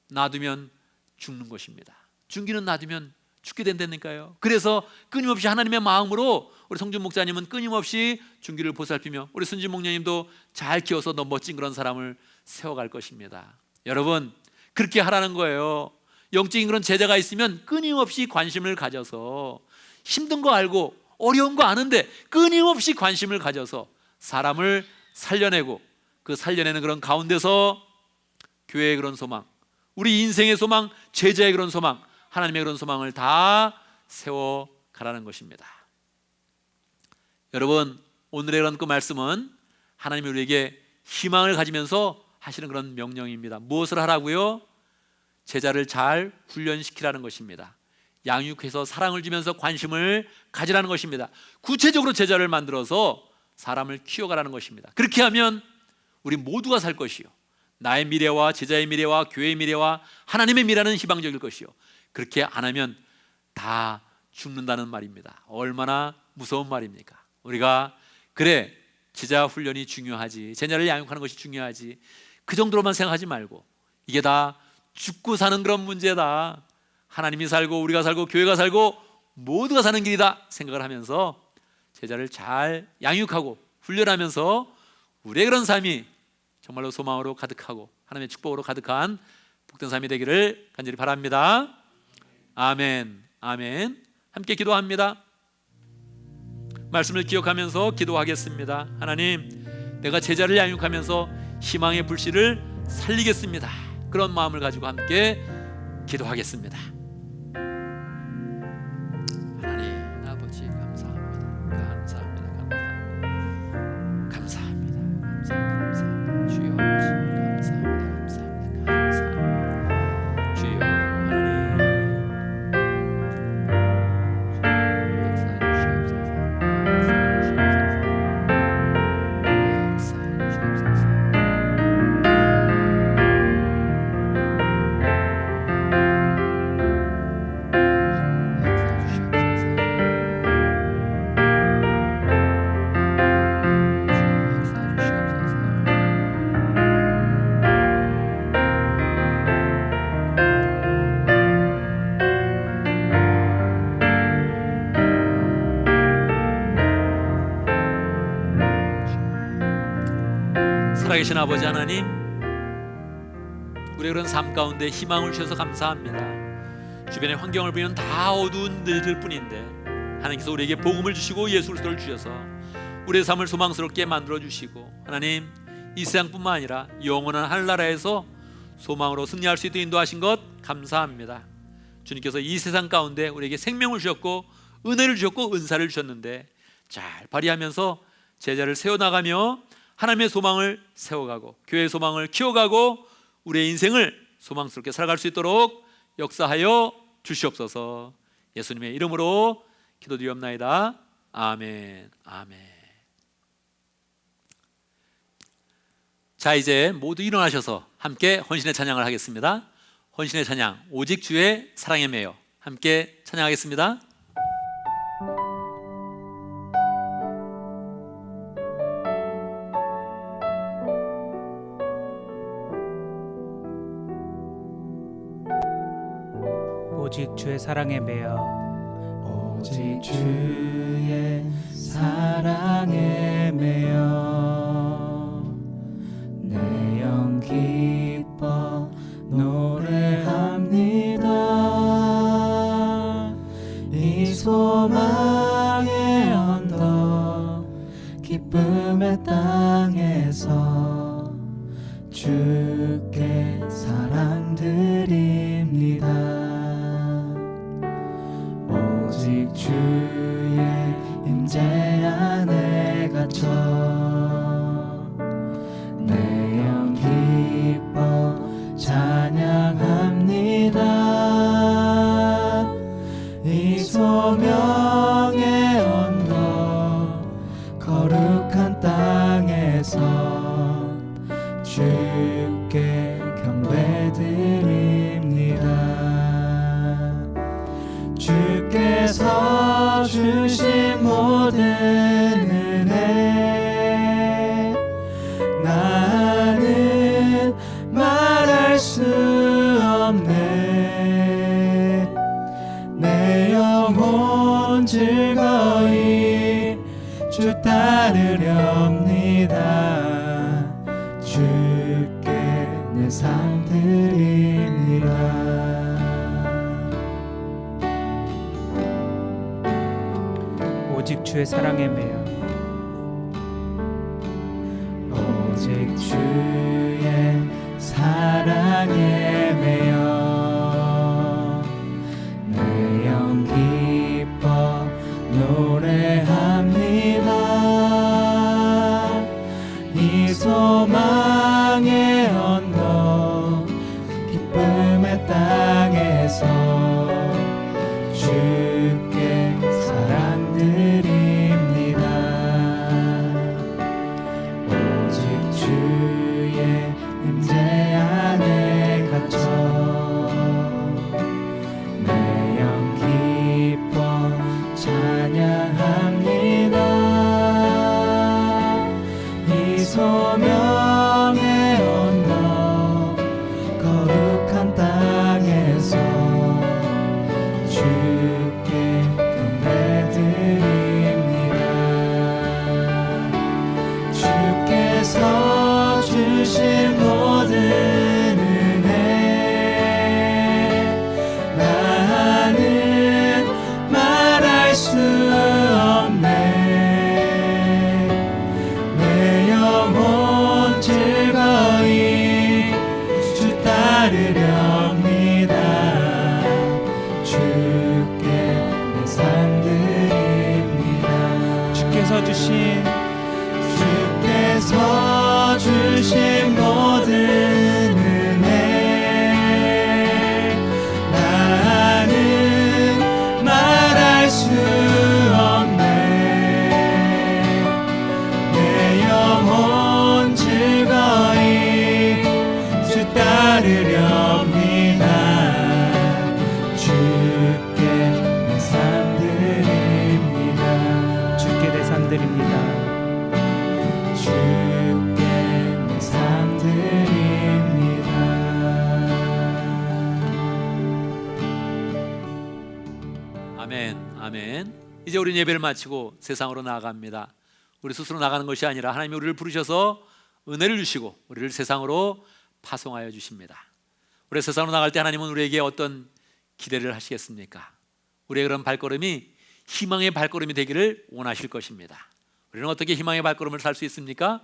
놔두면 죽는 것입니다. 준기는 놔두면 죽게 된다니까요. 그래서 끊임없이 하나님의 마음으로 우리 성준 목사님은 끊임없이 준기를 보살피며 우리 순진 목녀님도 잘 키워서 너 멋진 그런 사람을 세워갈 것입니다. 여러분, 그렇게 하라는 거예요. 영적인 그런 제자가 있으면 끊임없이 관심을 가져서 힘든 거 알고 어려운 거 아는데 끊임없이 관심을 가져서 사람을 살려내고 그 살려내는 그런 가운데서 교회의 그런 소망, 우리 인생의 소망, 제자의 그런 소망, 하나님의 그런 소망을 다 세워가라는 것입니다. 여러분, 오늘의 그런 그 말씀은 하나님이 우리에게 희망을 가지면서 하시는 그런 명령입니다. 무엇을 하라고요? 제자를 잘 훈련시키라는 것입니다. 양육해서 사랑을 주면서 관심을 가지라는 것입니다. 구체적으로 제자를 만들어서 사람을 키워가라는 것입니다. 그렇게 하면 우리 모두가 살 것이요, 나의 미래와 제자의 미래와 교회의 미래와 하나님의 미래는 희망적일 것이요, 그렇게 안 하면 다 죽는다는 말입니다. 얼마나 무서운 말입니까? 우리가 그래, 제자 훈련이 중요하지, 제자를 양육하는 것이 중요하지, 그 정도로만 생각하지 말고 이게 다 죽고 사는 그런 문제다, 하나님이 살고 우리가 살고 교회가 살고 모두가 사는 길이다 생각을 하면서 제자를 잘 양육하고 훈련하면서 우리의 그런 삶이 정말로 소망으로 가득하고 하나님의 축복으로 가득한 복된 삶이 되기를 간절히 바랍니다. 아멘, 아멘. 함께 기도합니다. 말씀을 기억하면서 기도하겠습니다. 하나님, 내가 제자를 양육하면서 희망의 불씨를 살리겠습니다. 그런 마음을 가지고 함께 기도하겠습니다. 하나님 아버지, 감사합니다. 감사합니다. 감사합니다. 감사합니다. 감사합니다. 주여, 감사합니다. 감사합니다. 감사합니다. 주여, 살아계신 아버지 하나님, 우리의 그런 삶 가운데 희망을 주셔서 감사합니다. 주변의 환경을 보면 다 어두운 일들 뿐인데 하나님께서 우리에게 복음을 주시고 예수 그리스도를 주셔서 우리의 삶을 소망스럽게 만들어 주시고, 하나님, 이 세상뿐만 아니라 영원한 하늘나라에서 소망으로 승리할 수 있도록 인도하신 것 감사합니다. 주님께서 이 세상 가운데 우리에게 생명을 주셨고 은혜를 주셨고 은사를 주셨는데 잘 발휘하면서 제자를 세워나가며 하나님의 소망을 세워가고 교회의 소망을 키워가고 우리의 인생을 소망스럽게 살아갈 수 있도록 역사하여 주시옵소서. 예수님의 이름으로 기도드리옵나이다. 아멘, 아멘. 자, 이제 모두 일어나셔서 함께 헌신의 찬양을 하겠습니다. 헌신의 찬양, 오직 주의 사랑에 매여 함께 찬양하겠습니다.
오직 주의 사랑에 매여,
오직 주의 사랑에 매여 내 영 기뻐 노래합니다. 이 소망의 언덕 기쁨의 땅에서 주께 사랑 드립니다. 오직 주의 임재 안에 갇혀 내 영 기뻐 찬양합니다. 이 소명의 언덕 거룩한 땅에서 주께 경배드립니다. 주께서 주신 모든 은혜 나는 말할 수 없네. 내 영혼 즐거이 주 따르렵니다. 주께 내 삶 드립니다.
오직 주의 사랑에 매여,
오직 주의 사랑에 매여 내 영 기뻐 노래합니다. 이 소망의 언덕 기쁨의 땅에서 주께 사랑드립니다. 오직 주의 임재 안에 갇혀 내 영 기뻐 찬양합니다. 이 소명의 언덕 거룩한 땅에서 주께 경배드립니다. 주께서 주신 모든 은혜 나는 말할 수 없네. 내 영혼 즐거이 주 따르렵니다. 주께 내 삶 드립니다. 주께서 주신 모든 은혜 나는 말할 수 없네. 내 영혼 즐거이 주 따르렵니다. 주께 내 삶 드립니다.
주께 내 삶 드립니다.
주께 내 삶 드립니다.
아멘, 아멘. 이제 우리 예배를 마치고 세상으로 나아갑니다. 우리 스스로 나가는 것이 아니라 하나님이 우리를 부르셔서 은혜를 주시고 우리를 세상으로 파송하여 주십니다. 우리 세상으로 나갈 때 하나님은 우리에게 어떤 기대를 하시겠습니까? 우리의 그런 발걸음이 희망의 발걸음이 되기를 원하실 것입니다. 우리는 어떻게 희망의 발걸음을 살 수 있습니까?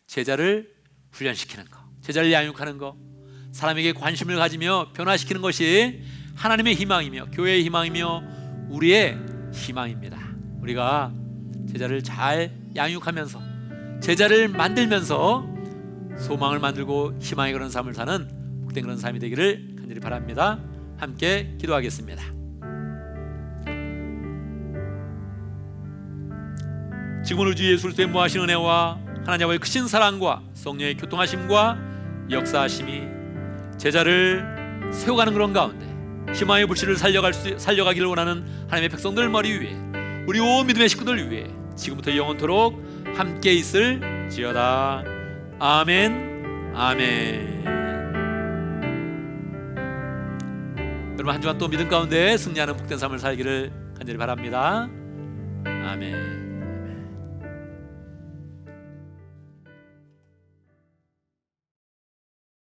제자를 훈련시키는 것, 제자를 양육하는 것, 사람에게 관심을 가지며 변화시키는 것이 하나님의 희망이며 교회의 희망이며 우리의 희망입니다. 우리가 제자를 잘 양육하면서 제자를 만들면서 소망을 만들고 희망의 그런 삶을 사는 복된 그런 삶이 되기를 간절히 바랍니다. 함께 기도하겠습니다. 지금은 우리 주 예수 그리스도의 무하신 은혜와 하나님 아버지의 크신 사랑과 성령의 교통하심과 역사하심이 제자를 세워가는 그런 가운데 희망의 불씨를 살려가기를 원하는 하나님의 백성들 머리 위에 우리 온 믿음의 식구들 위에 지금부터 영원토록 함께 있을지어다. 아멘, 아멘. 여러분 한 주간 또 믿음 가운데 승리하는 복된 삶을 살기를 간절히 바랍니다. 아멘.